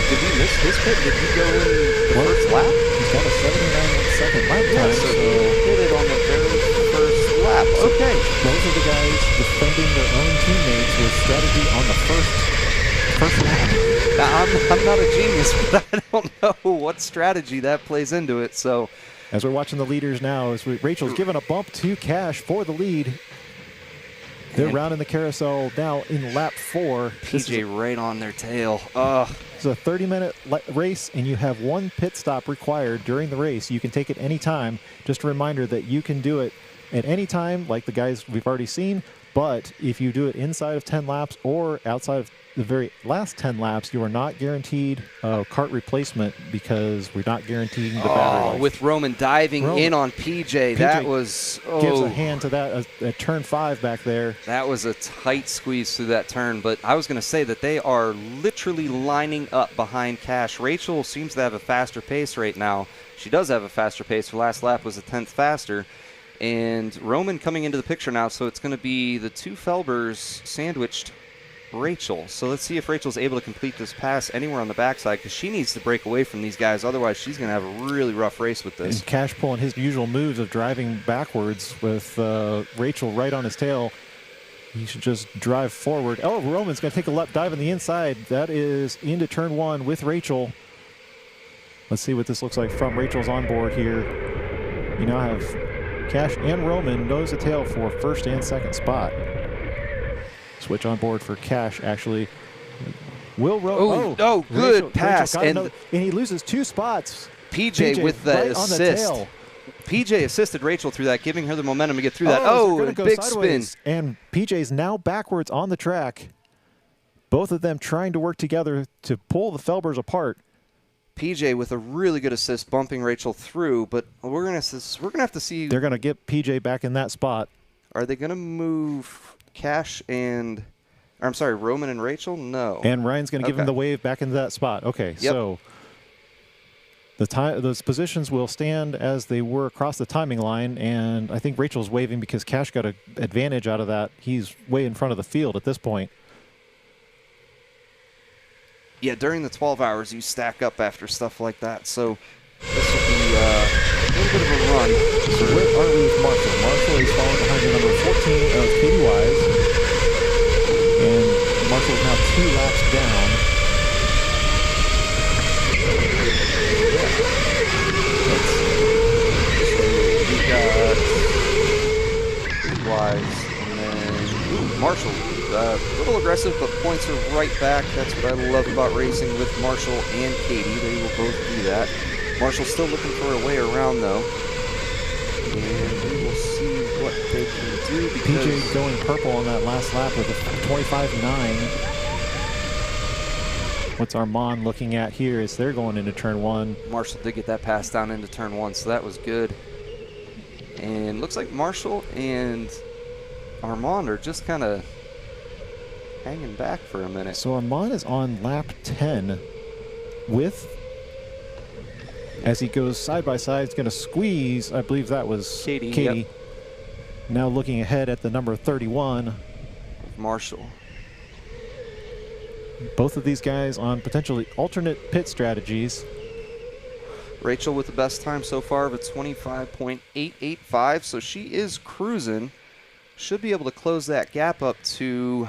B: Did we miss his pit? Did he go in the first lap?
A: He's got a 79-second lap time.
B: So he pitted on the very first lap. Okay.
A: Those are the guys defending their own teammates with strategy on the first lap.
B: Now, I'm not a genius, but I don't know what strategy that plays into it. So,
A: as we're watching the leaders now, Rachel's giving a bump to Cash for the lead. They're rounding the carousel now in lap 4.
B: PJ right on their tail.
A: It's a 30-minute race, and you have 1 pit stop required during the race. You can take it any time. Just a reminder that you can do it at any time, like the guys we've already seen. But if you do it inside of 10 laps or outside of the very last 10 laps, you are not guaranteed kart replacement because we're not guaranteeing the battery life.
B: With Roman diving in on PJ, that was...
A: gives a hand to that at turn 5 back there.
B: That was a tight squeeze through that turn, but I was going to say that they are literally lining up behind Cash. Rachel seems to have a faster pace right now. She does have a faster pace. Her last lap was a 10th faster. And Roman coming into the picture now, so it's going to be the 2 Felbers sandwiched Rachel. So let's see if Rachel's able to complete this pass anywhere on the backside, because she needs to break away from these guys. Otherwise, she's going to have a really rough race with this.
A: And Cash pulling his usual moves of driving backwards with Rachel right on his tail. He should just drive forward. Oh, Roman's going to take a left dive on the inside. That is into turn 1 with Rachel. Let's see what this looks like from Rachel's onboard here. You now have Cash and Roman nose to tail for first and second spot. Switch on board for Cash, actually. Will Roman.
B: Oh, good pass.
A: And he loses 2 spots.
B: PJ with the
A: right
B: assist.
A: On the tail.
B: PJ assisted Rachel through that, giving her the momentum to get through that.
A: And
B: big sideways.
A: spin. And PJ's now backwards on the track. Both of them trying to work together to pull the Felbers apart.
B: PJ with a really good assist, bumping Rachel through, but we're gonna have to see.
A: They're gonna get PJ back in that spot.
B: Are they gonna move Cash and? Or, I'm sorry, Roman and Rachel? No.
A: And Ryan's gonna give him the wave back into that spot. Okay, so those positions will stand as they were across the timing line, and I think Rachel's waving because Cash got an advantage out of that. He's way in front of the field at this point.
B: Yeah, during the 12 hours, you stack up after stuff like that. So this will be a little bit of a run.
A: So where are we with Marshall? Marshall is falling behind the number 14 of Katie Wise. And Marshall's now 2 laps down.
B: So we got Katie Wise, and then Marshall. A little aggressive, but points are right back. That's what I love about racing with Marshall and Katie. They will both do that. Marshall's still looking for a way around, though. And we will see what they can do.
A: PJ going purple on that last lap with a 25.9. What's Armand looking at here as they're going into turn 1?
B: Marshall did get that pass down into turn 1, so that was good. And looks like Marshall and Armand are just kind of hanging back for a minute.
A: So Armand is on lap 10 with, as he goes side by side, he's going to squeeze, I believe that was
B: Katie.
A: Yep. Now looking ahead at the number 31.
B: Marshall.
A: Both of these guys on potentially alternate pit strategies.
B: Rachel with the best time so far of a 25.885, so she is cruising. Should be able to close that gap up to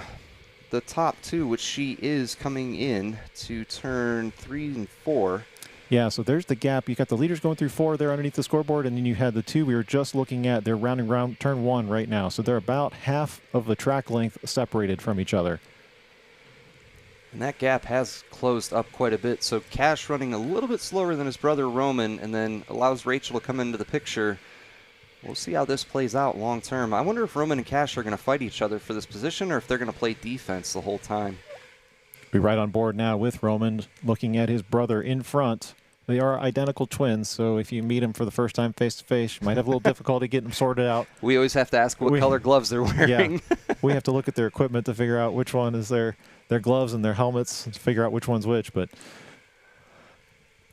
B: the top 2, which she is coming in to turn 3 and 4.
A: Yeah, so there's the gap. You got the leaders going through 4 there underneath the scoreboard, and then you had the 2 we were just looking at. They're rounding around turn 1 right now, so they're about half of the track length separated from each other.
B: And that gap has closed up quite a bit, so Cash running a little bit slower than his brother Roman, and then allows Rachel to come into the picture. We'll see how this plays out long term. I wonder if Roman and Cash are going to fight each other for this position, or if they're going to play defense the whole time.
A: We're right on board now with Roman, looking at his brother in front. They are identical twins, so if you meet them for the first time face-to-face, you might have a little difficulty getting them sorted out.
B: We always have to ask what color gloves they're wearing.
A: Yeah, we have to look at their equipment to figure out which one is their gloves and their helmets to figure out which one's which. But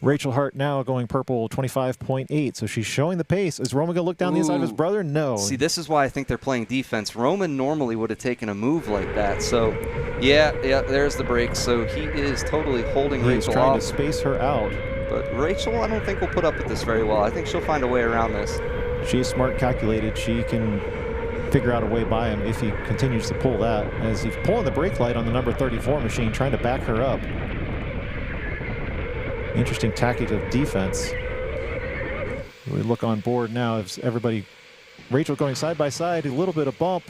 A: Rachel Hart now going purple, 25.8, so she's showing the pace. Is Roman going to look down the inside of his brother? No.
B: See, this is why I think they're playing defense. Roman normally would have taken a move like that. So, yeah, there's the break. So he is totally holding Rachel off.
A: He's trying to space her out.
B: But Rachel, I don't think will put up with this very well. I think she'll find a way around this.
A: She's smart, calculated. She can figure out a way by him if he continues to pull that. As he's pulling the brake light on the number 34 machine, trying to back her up. Interesting tactic of defense. We look on board now as everybody, Rachel going side by side, a little bit of bump.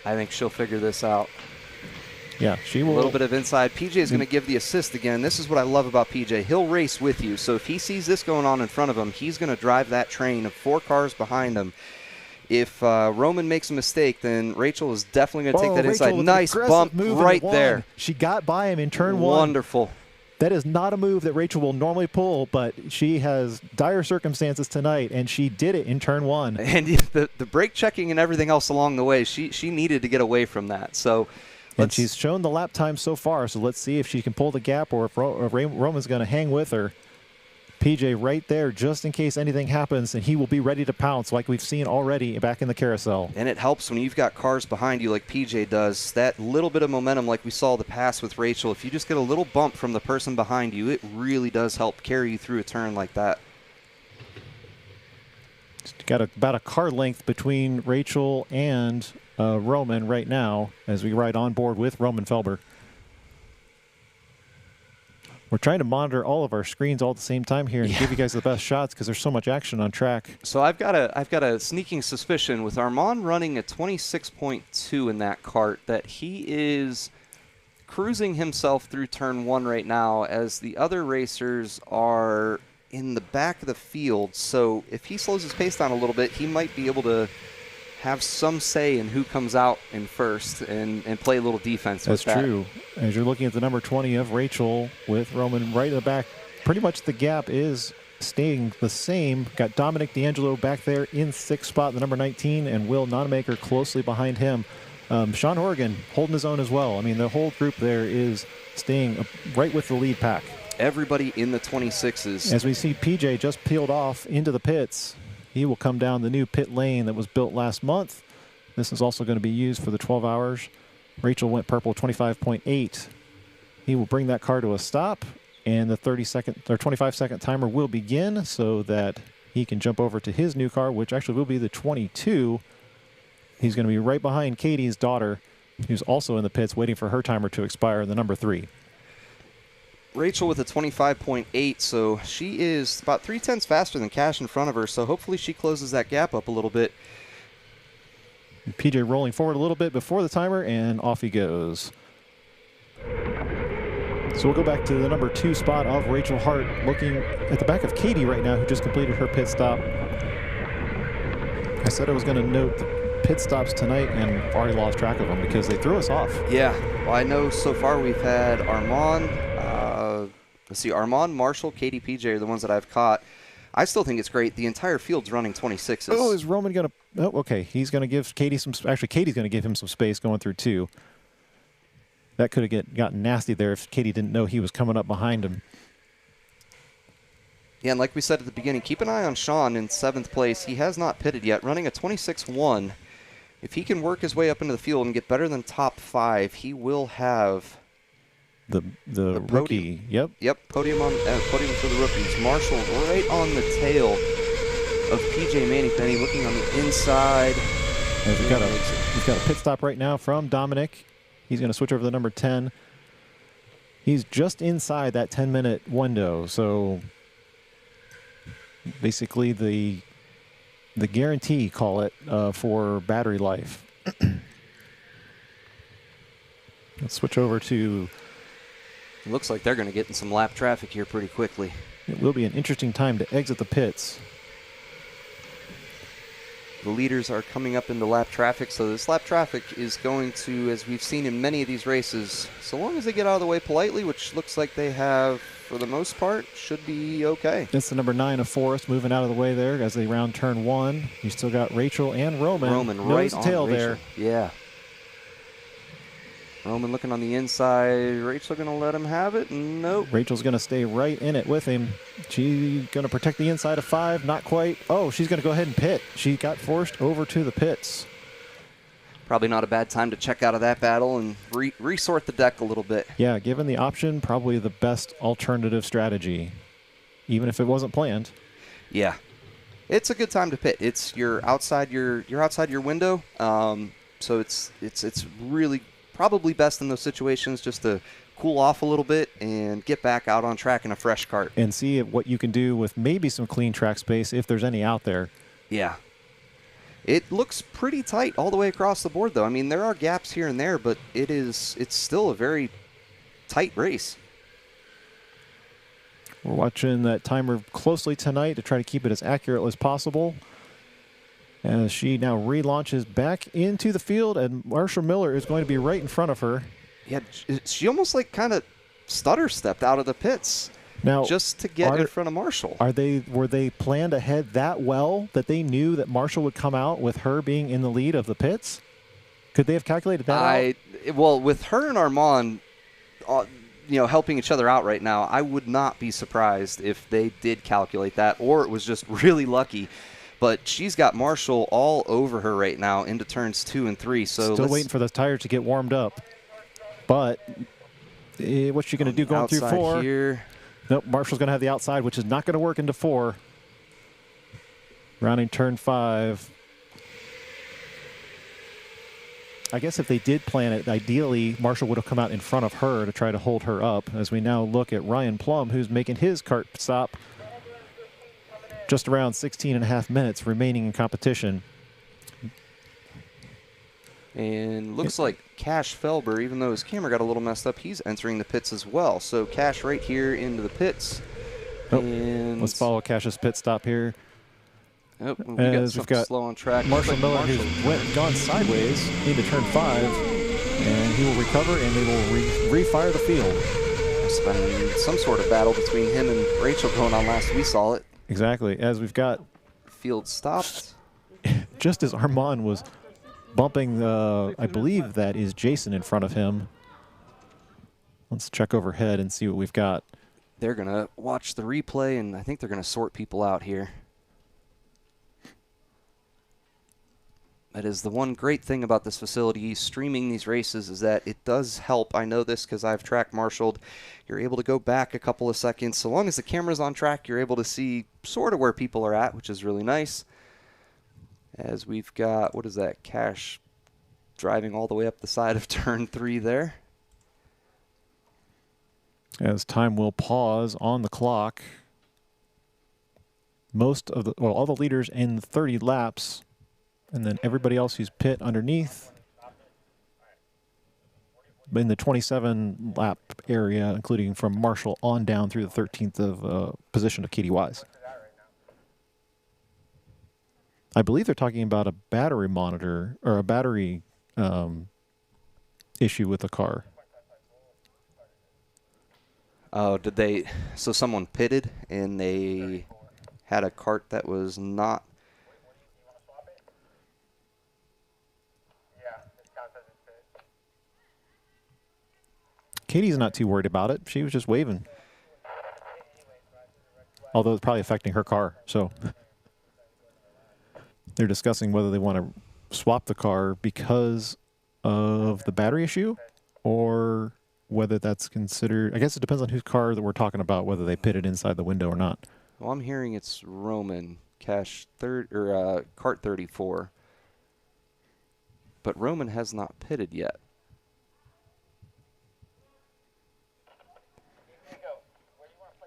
B: I think she'll figure this out.
A: Yeah, she will.
B: A little bit of inside. PJ is going to give the assist again. This is what I love about PJ. He'll race with you. So if he sees this going on in front of him, he's going to drive that train of 4 cars behind him. If Roman makes a mistake, then Rachel is definitely going to take that inside. Nice bump right there.
A: She got by him in turn 1.
B: Wonderful.
A: That is not a move that Rachel will normally pull, but she has dire circumstances tonight, and she did it in turn 1.
B: And the brake checking and everything else along the way, she needed to get away from that. So,
A: and she's shown the lap time so far, so let's see if she can pull the gap or if Roman's going to hang with her. PJ right there just in case anything happens, and he will be ready to pounce like we've seen already back in the carousel.
B: And it helps when you've got cars behind you like PJ does. That little bit of momentum like we saw the pass with Rachel, if you just get a little bump from the person behind you, it really does help carry you through a turn like that.
A: Got about a car length between Rachel and Roman right now as we ride on board with Roman Felber. We're trying to monitor all of our screens all at the same time here and give you guys the best shots because there's so much action on track.
B: So I've got a sneaking suspicion with Armand running a 26.2 in that kart that he is cruising himself through turn 1 right now as the other racers are in the back of the field. So if he slows his pace down a little bit, he might be able to have some say in who comes out in first and play a little defense with that.
A: That's true. As you're looking at the number 20 of Rachel with Roman right in the back, pretty much the gap is staying the same. Got Dominic D'Angelo back there in 6th spot, the number 19, and Will Nonamaker closely behind him. Sean Horgan holding his own as well. I mean, the whole group there is staying right with the lead pack.
B: Everybody in the 26s.
A: As we see PJ just peeled off into the pits. He will come down the new pit lane that was built last month. This is also going to be used for the 12 hours. Rachel went purple 25.8. He will bring that car to a stop, and the 25-second timer will begin so that he can jump over to his new car, which actually will be the 22. He's going to be right behind Katie's daughter, who's also in the pits waiting for her timer to expire, the number 3.
B: Rachel with a 25.8, so she is about 0.3 faster than Cash in front of her, so hopefully she closes that gap up a little bit.
A: PJ rolling forward a little bit before the timer, and off he goes. So we'll go back to the number 2 spot of Rachel Hart, looking at the back of Katie right now, who just completed her pit stop. I said I was going to note the pit stops tonight, and already lost track of them because they threw us off.
B: Yeah, well, I know so far we've had Armand, Armand, Marshall, Katie, PJ are the ones that I've caught. I still think it's great. The entire field's running 26s.
A: Oh, is Roman going to... Oh, okay. He's going to give Katie some... Actually, Katie's going to give him some space going through 2. That could have gotten nasty there if Katie didn't know he was coming up behind him.
B: Yeah, and like we said at the beginning, keep an eye on Sean in 7th place. He has not pitted yet, running a 26.1. If he can work his way up into the field and get better than top 5, he will have...
A: The rookie,
B: podium. Yep, podium for the rookies. Marshall right on the tail of PJ Manny-Penny, looking on the inside.
A: We've got a pit stop right now from Dominic. He's going to switch over to the number 10. He's just inside that 10-minute window, so basically the guarantee, call it, for battery life. Let's switch over to...
B: It looks like they're going to get in some lap traffic here pretty quickly.
A: It will be an interesting time to exit the pits.
B: The leaders are coming up into lap traffic, so this lap traffic is going to, as we've seen in many of these races, so long as they get out of the way politely, which looks like they have for the most part, should be okay.
A: That's the number 9 of Forrest moving out of the way there as they round turn 1. You still got Rachel and Roman.
B: Roman right
A: nose tail
B: on Rachel.
A: There.
B: Yeah. Roman looking on the inside. Rachel going to let him have it? Nope.
A: Rachel's going to stay right in it with him. She's going to protect the inside of 5. Not quite. Oh, she's going to go ahead and pit. She got forced over to the pits.
B: Probably not a bad time to check out of that battle and resort the deck a little bit.
A: Yeah, given the option, probably the best alternative strategy, even if it wasn't planned.
B: Yeah. It's a good time to pit. You're outside your window. So it's really probably best in those situations just to cool off a little bit and get back out on track in a fresh kart.
A: And see what you can do with maybe some clean track space if there's any out there.
B: Yeah. It looks pretty tight all the way across the board, though. I mean, there are gaps here and there, but it's still a very tight race.
A: We're watching that timer closely tonight to try to keep it as accurate as possible. As she now relaunches back into the field, and Marsha Miller is going to be right in front of her.
B: Yeah, she almost like kind of stutter stepped out of the pits
A: now
B: just to get in front of Marshall.
A: Were they planned ahead that well that they knew that Marshall would come out with her being in the lead of the pits? Could they have calculated that out?
B: Well, with her and Armand, helping each other out right now. I would not be surprised if they did calculate that, or it was just really lucky. But she's got Marshall all over her right now into turns 2 and 3. So
A: still waiting for the tires to get warmed up. But what's she going to do going through 4?
B: Here.
A: Nope, Marshall's going to have the outside, which is not going to work into 4. Rounding turn 5. I guess if they did plan it, ideally, Marshall would have come out in front of her to try to hold her up. As we now look at Ryan Plum, who's making his kart stop just around 16 and a half minutes remaining in competition.
B: And looks like Cash Felber, even though his camera got a little messed up, he's entering the pits as well. So Cash right here into the pits. And
A: let's follow Cash's pit stop here.
B: Oh, we've got slow on track.
A: Marshall Miller, who's gone sideways into turn 5, and he will recover, and they will refire the field.
B: There's been some sort of battle between him and Rachel going on last we saw it.
A: Exactly, as we've got
B: field stopped.
A: Just as Armand was bumping I believe that is Jason in front of him. Let's check overhead and see what we've got.
B: They're going to watch the replay, and I think they're going to sort people out here. That is the one great thing about this facility, streaming these races, is that it does help. I know this because I've track marshaled. You're able to go back a couple of seconds. So long as the camera's on track, you're able to see sort of where people are at, which is really nice. As we've got, what is that, Cash driving all the way up the side of turn 3 there.
A: As time will pause on the clock. All the leaders in 30 laps. And then everybody else who's pit underneath in the 27 lap area, including from Marshall on down through the 13th of position of Katie Wise. I believe they're talking about a battery monitor or a battery issue with the car.
B: Oh, did they? So someone pitted and they had a cart that was not.
A: Katie's not too worried about it. She was just waving. Although it's probably affecting her car. So they're discussing whether they want to swap the car because of the battery issue or whether that's considered. I guess it depends on whose car that we're talking about, whether they pitted inside the window or not.
B: Well, I'm hearing it's Roman, cart 34. But Roman has not pitted yet.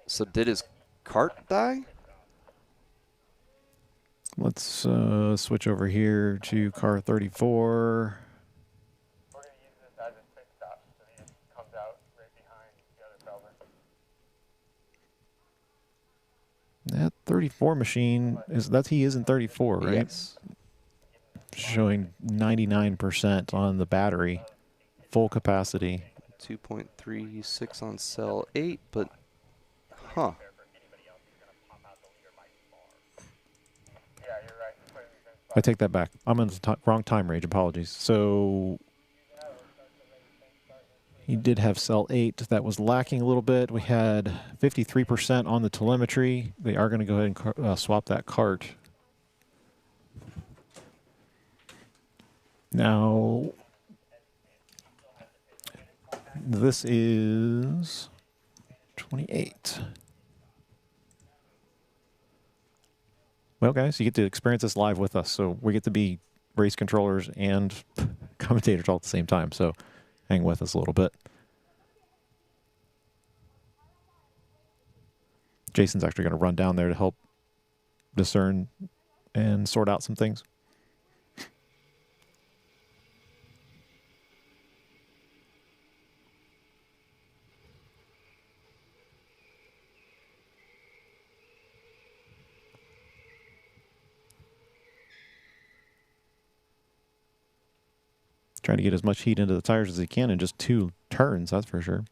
B: So did his cart die?
A: Let's switch over here to car 34.
E: We're going to use this as a pit stop, so he just comes out right behind the other Felber.
A: That 34 machine, he is in 34, right?
B: Yes.
A: Showing 99% on the battery, full capacity.
B: 2.36 on cell 8, but huh.
A: I take that back. I'm in the wrong time range. Apologies. So he did have cell 8. That was lacking a little bit. We had 53% on the telemetry. They are going to go ahead and swap that cart. Now, this is 28. Well, guys, you get to experience this live with us, so we get to be race controllers and commentators all at the same time, so hang with us a little bit. Jason's actually going to run down there to help discern and sort out some things. Trying to get as much heat into the tires as he can in just 2 turns, that's for sure.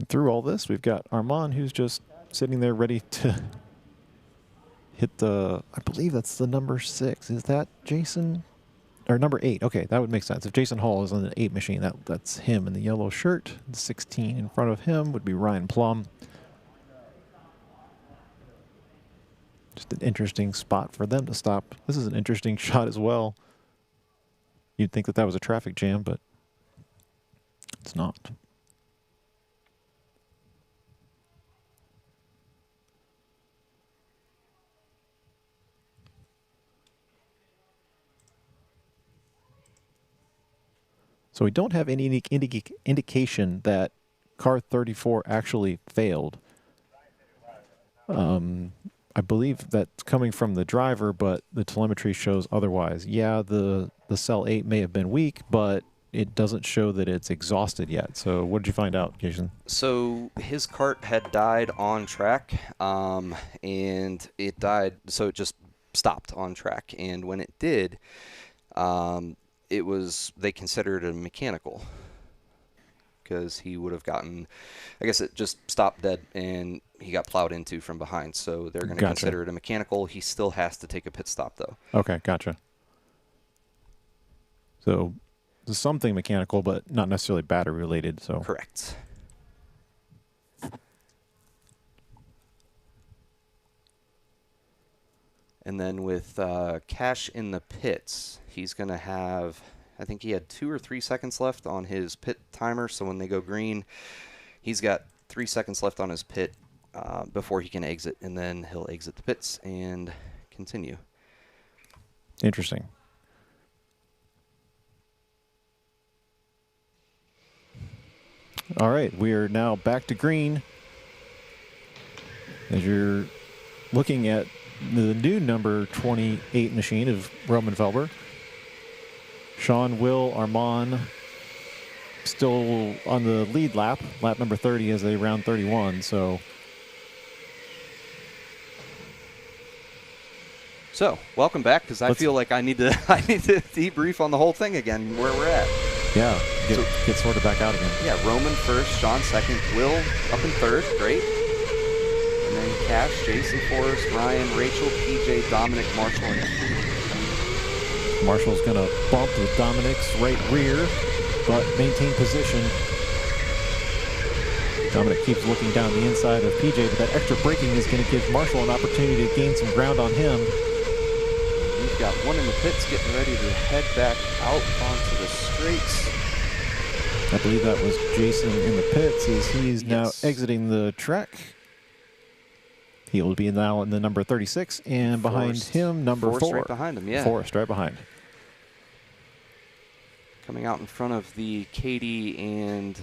A: through all this, we've got Armand, who's just sitting there ready to hit the, I believe that's the number 6. Is that Jason? Or number 8. Okay, that would make sense. If Jason Hall is on the 8 machine, that's him in the yellow shirt. The 16 in front of him would be Ryan Plum. Just an interesting spot for them to stop. This is an interesting shot as well. You'd think that that was a traffic jam, but it's not. So we don't have any unique indication that car 34 actually failed. I believe that's coming from the driver, but the telemetry shows otherwise. Yeah, the cell 8 may have been weak, but it doesn't show that it's exhausted yet. So what did you find out, Jason?
B: So his cart had died on track, and it died, so it just stopped on track. And when it did, they considered it a mechanical, because he would have gotten, I guess it just stopped dead and he got plowed into from behind. So they're going to consider it a mechanical. He still has to take a pit stop though.
A: Okay, gotcha. So something mechanical, but not necessarily battery related. So
B: correct. And then with Cash in the pits, he's going to have, I think he had 2 or 3 seconds left on his pit timer. So when they go green, he's got 3 seconds left on his pit before he can exit. And then he'll exit the pits and continue.
A: Interesting. All right, we are now back to green. As you're looking at the new number 28 machine of Roman Felber. Sean, Will, Armand still on the lead lap number 30 as they round 31. So
B: welcome back, because I feel like I need to debrief on the whole thing again, where we're at.
A: Yeah, get sorted back out again.
B: Yeah, Roman first, Sean second, Will up in third, great. And then Cash, Jason, Forrest, Ryan, Rachel, PJ, Dominic, Marshall, and Keith.
A: Marshall's going to bump with Dominic's right rear, but maintain position. Dominic keeps looking down the inside of PJ, but that extra braking is going to give Marshall an opportunity to gain some ground on him.
B: We've got one in the pits getting ready to head back out onto the straights.
A: I believe that was Jason in the pits as he's now exiting the track. He will be now in the number 36, and behind him, number 4.
B: Forrest right behind him, yeah.
A: Forrest right behind.
B: Coming out in front of the Katie and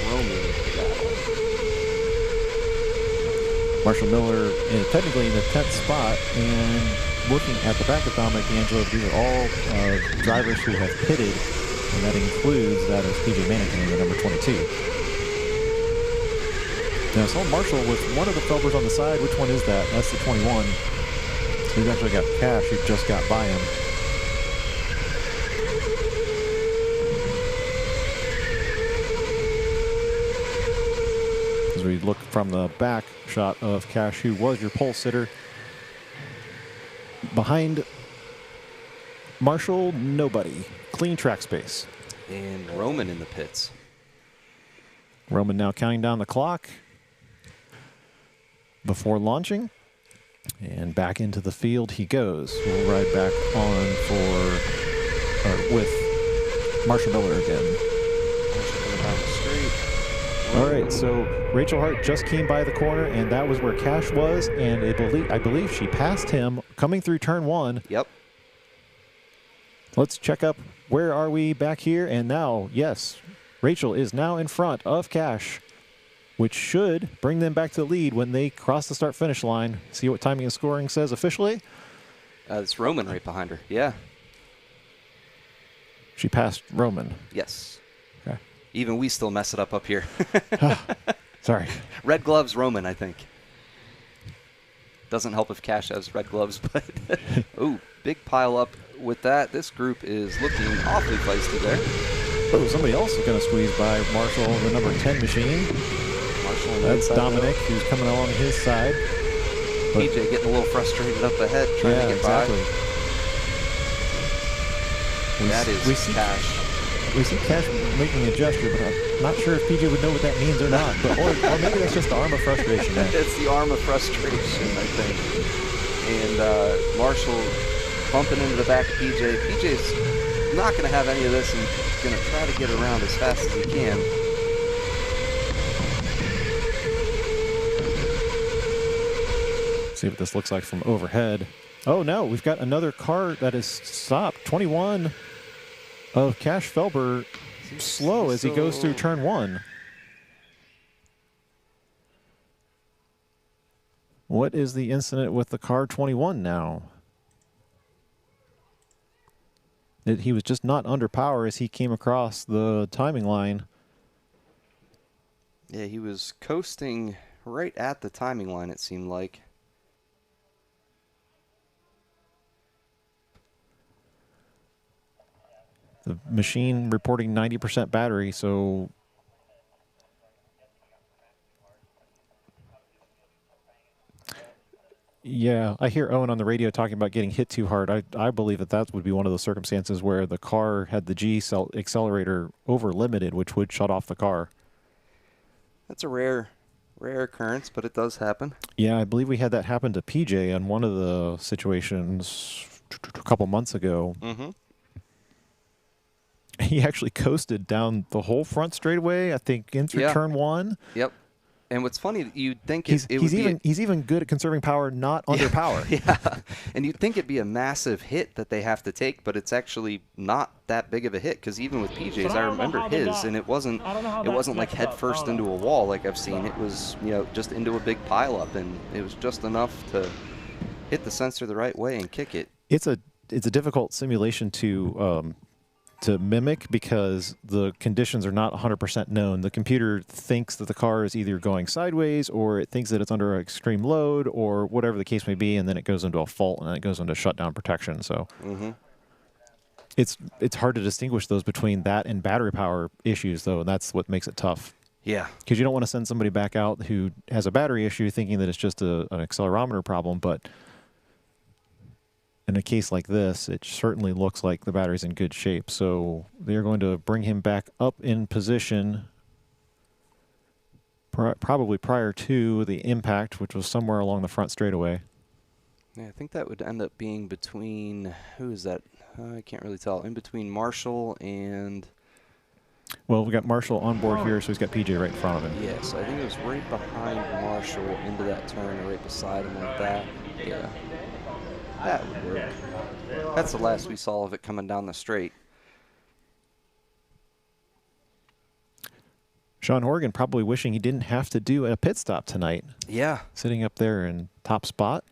B: Roman battle.
A: Marshall Miller technically in the 10th spot, and looking at the back of Dominic D'Angelo, these are all drivers who have pitted, and that includes that of PJ Mannigan in the number 22. Now, I saw Marshall with one of the Felbers on the side. Which one is that? That's the 21. So we've actually got Cash who just got by him. As we look from the back shot of Cash, who was your pole sitter. Behind Marshall, nobody. Clean track space.
B: And Roman in the pits.
A: Roman now counting down the clock before launching, and back into the field he goes. We'll ride back on with Marshall Miller again. All right, so Rachel Hart just came by the corner, and that was where Cash was, and I believe she passed him coming through turn 1.
B: Yep.
A: Let's check up. Where are we back here? And now, yes, Rachel is now in front of Cash, which should bring them back to the lead when they cross the start-finish line. See what timing and scoring says officially?
B: It's Roman right behind her, yeah.
A: She passed Roman.
B: Yes.
A: Okay.
B: Even we still mess it up here.
A: Sorry.
B: Red gloves, Roman, I think. Doesn't help if Cash has red gloves, but ooh, big pile up with that. This group is looking awfully feisty there.
A: Oh, somebody else is going to squeeze by Marshall, the number 10 machine.
B: Marshall. On the
A: That's
B: inside
A: Dominic, who's coming along his side. But
B: PJ getting a little frustrated up ahead, trying to get
A: exactly.
B: by. That is Cash.
A: We see Cash making a gesture, but I'm not sure if PJ would know what that means or not. But or maybe that's just the arm of frustration. Man.
B: It's the arm of frustration, I think. And Marshall bumping into the back of PJ. PJ's not going to have any of this and going to try to get around as fast as he can.
A: See what this looks like from overhead. Oh no, we've got another car that is stopped. 21 of Cash Felber slow as he goes through turn 1. What is the incident with the car 21 now? He was just not under power as he came across the timing line.
B: Yeah, he was coasting right at the timing line, it seemed like.
A: The machine reporting 90% battery, so yeah, I hear Owen on the radio talking about getting hit too hard. I believe that would be one of those circumstances where the car had the G accelerator over limited, which would shut off the car.
B: That's a rare occurrence, but it does happen.
A: Yeah, I believe we had that happen to PJ on one of the situations a couple months ago.
B: Mm-hmm.
A: He actually coasted down the whole front straightaway, I think, in through turn 1.
B: Yep. And what's funny, you'd think
A: he's even good at conserving power, not under power.
B: Yeah, and you'd think it'd be a massive hit that they have to take, but it's actually not that big of a hit because even with PJ's, I remember his, and it wasn't like head first into a wall like I've seen. It was just into a big pileup, and it was just enough to hit the sensor the right way and kick it.
A: It's a difficult simulation to mimic because the conditions are not 100% known. The computer thinks that the car is either going sideways or it thinks that it's under extreme load or whatever the case may be, and then it goes into a fault and then it goes into shutdown protection. So it's hard to distinguish those between that and battery power issues, though, and that's what makes it tough.
B: Yeah.
A: Because you don't want to send somebody back out who has a battery issue thinking that it's just an accelerometer problem, but in a case like this, it certainly looks like the battery's in good shape. So they're going to bring him back up in position probably prior to the impact, which was somewhere along the front straightaway.
B: Yeah, I think that would end up being between, who is that? I can't really tell. In between Marshall and...
A: Well, we got Marshall on board here, so he's got PJ right in front of him.
B: Yeah, so I think it was right behind Marshall into that turn or right beside him like that. Yeah. That would work. That's the last we saw of it coming down the straight.
A: Sean Horgan probably wishing he didn't have to do a pit stop tonight.
B: Yeah.
A: Sitting up there in top spot.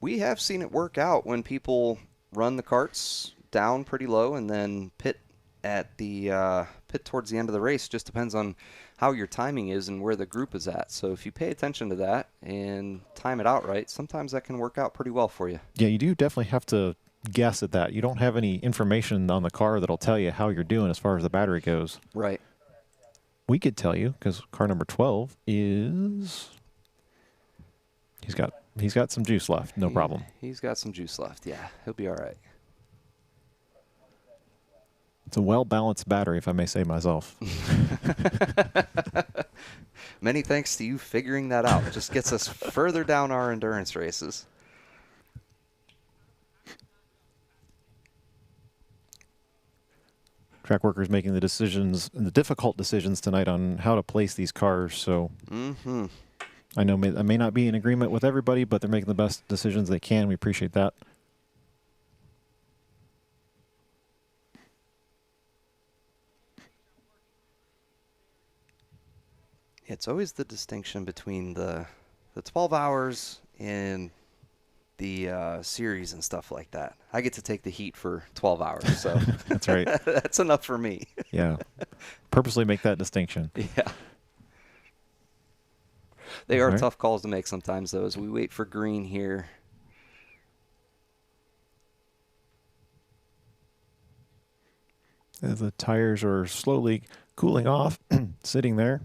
B: We have seen it work out when people run the carts down pretty low and then pit at the pit towards the end of the race. Just depends on how your timing is and where the group is at. So if you pay attention to that and time it out right, sometimes that can work out pretty well for you.
A: Yeah, you do definitely have to guess at that. You don't have any information on the car that'll tell you how you're doing as far as the battery goes.
B: Right.
A: We could tell you because car number 12 is he's got some juice left, no problem.
B: He's got some juice left. Yeah, he'll be all right.
A: It's a well-balanced battery, if I may say myself.
B: Many thanks to you figuring that out. It just gets us further down our endurance races.
A: Track workers making the decisions, the difficult decisions tonight on how to place these cars. So I know I may not be in agreement with everybody, but they're making the best decisions they can. We appreciate that.
B: It's always the distinction between the 12 hours and the series and stuff like that. I get to take the heat for 12 hours, so
A: that's right.
B: That's enough for me.
A: Yeah, purposely make that distinction.
B: Yeah, they are tough calls to make sometimes, though. As we wait for green here.
A: The tires are slowly cooling off, sitting there.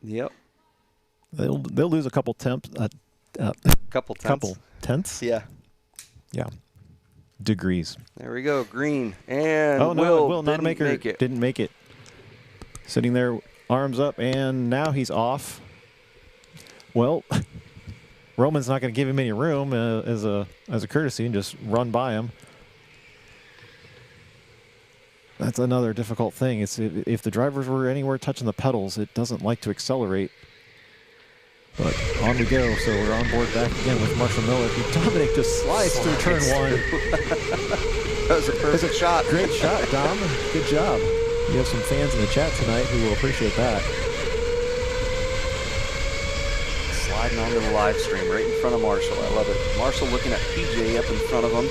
B: Yep.
A: They'll lose a couple
B: Couple tenths.
A: couple tenths.
B: Yeah.
A: Yeah. Degrees.
B: There we go. Green. And
A: Oh no,
B: Will
A: not
B: didn't
A: make it. Didn't make it. Sitting there, arms up, and now he's off. Well, Roman's not going to give him any room as a courtesy and just run by him. That's another difficult thing. It's if the drivers were anywhere touching the pedals, it doesn't like to accelerate. But on we go. So we're on board back again with Marshall Miller. Dominic just slides through turn one.
B: That was a perfect shot.
A: Great shot, Dom. Good job. You have some fans in the chat tonight who will appreciate that.
B: Sliding onto the live stream right in front of Marshall. I love it. Marshall looking at PJ up in front of him.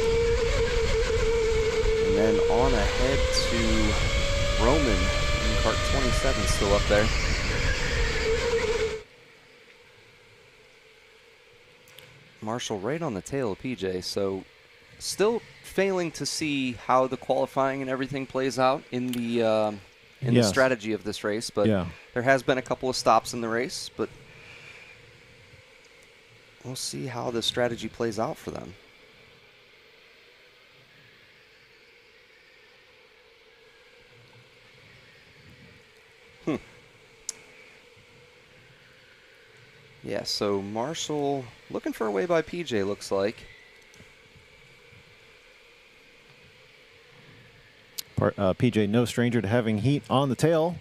B: And then on ahead to Roman in kart 27, still up there. Marshall right on the tail of PJ, so still failing to see how the qualifying and everything plays out in the the strategy of this race, but there has been a couple of stops in the race, but we'll see how the strategy plays out for them. Yeah, so Marshall looking for a way by PJ, looks like.
A: PJ, no stranger to having heat on the tail,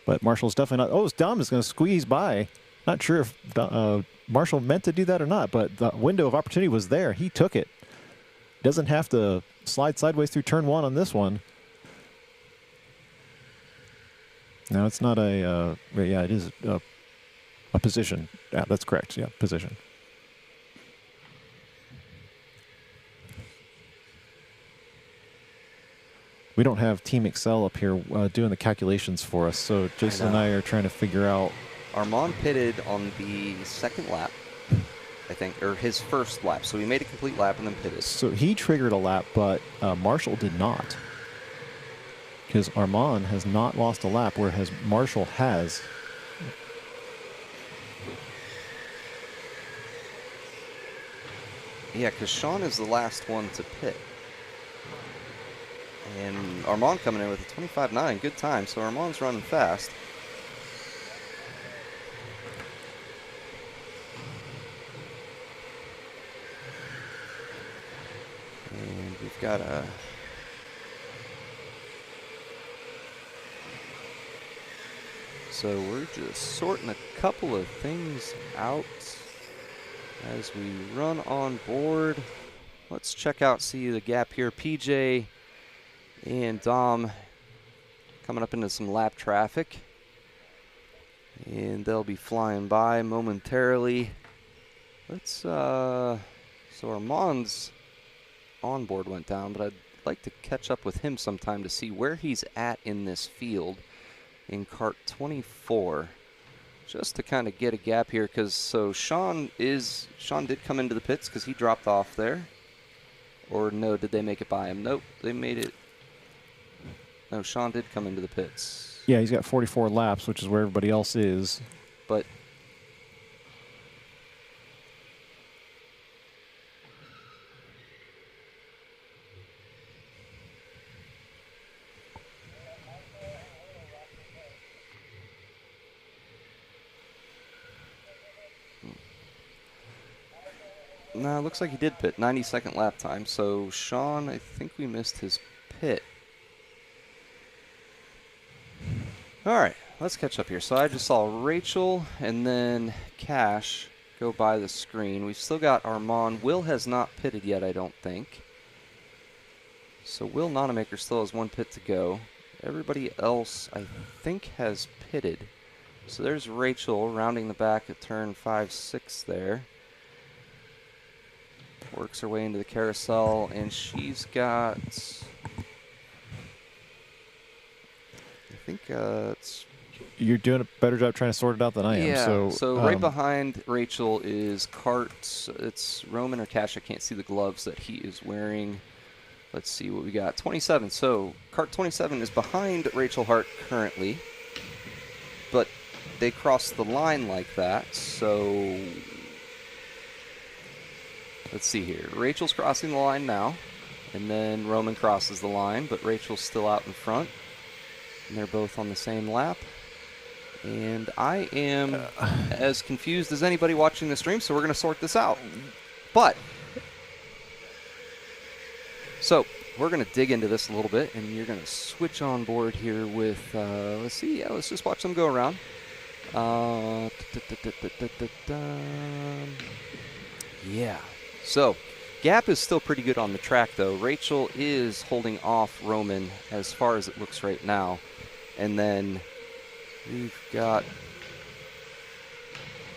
A: but Marshall's definitely not. Oh, Dom is going to squeeze by. Not sure if Marshall meant to do that or not, but the window of opportunity was there. He took it. Doesn't have to slide sideways through turn one on this one. No, it's not a, yeah, it is a position. Yeah, that's correct. Yeah, position. We don't have Team Excel up here doing the calculations for us, so Jason and I are trying to figure out.
B: Armand pitted on the second lap, I think, or his first lap. So he made a complete lap and then pitted.
A: So he triggered a lap, but Marshall did not. Because Armand has not lost a lap, whereas Marshall has.
B: Yeah, because Sean is the last one to pit. And Armand coming in with a 25.9, good time. So Armand's running fast. And we've got a... So we're just sorting a couple of things out as we run on board. Let's check out, see the gap here. PJ and Dom coming up into some lap traffic. And they'll be flying by momentarily. Let's, so Armand's onboard went down, but I'd like to catch up with him sometime to see where he's at in this field in kart 24. Just to kind of get a gap here, because so Sean did come into the pits because he dropped off there. Or no, did they make it by him? Nope, they made it. No, Sean did come into the pits.
A: Yeah, he's got 44 laps, which is where everybody else is.
B: But no, it looks like he did pit. 92nd lap time. So Sean, I think we missed his pit. All right, let's catch up here. So I just saw Rachel and then Cash go by the screen. We've still got Armand. Will has not pitted yet, I don't think. So Will Nonamaker still has one pit to go. Everybody else, I think, has pitted. So there's Rachel rounding the back at turn 5-6 there. Works her way into the carousel, and she's got... I think it's...
A: You're doing a better job trying to sort it out than I am.
B: Yeah, so right behind Rachel is Kart. It's Roman or Cash. I can't see the gloves that he is wearing. Let's see what we got. 27. So Kart 27 is behind Rachel Hart currently. But they crossed the line like that. So let's see here. Rachel's crossing the line now, and then Roman crosses the line, but Rachel's still out in front, and they're both on the same lap. And I am as confused as anybody watching the stream, so we're going to sort this out. But, so we're going to dig into this a little bit, and you're going to switch on board here with, let's see, yeah, let's just watch them go around. Yeah, so gap is still pretty good on the track, though. Rachel is holding off Roman as far as it looks right now. And then we've got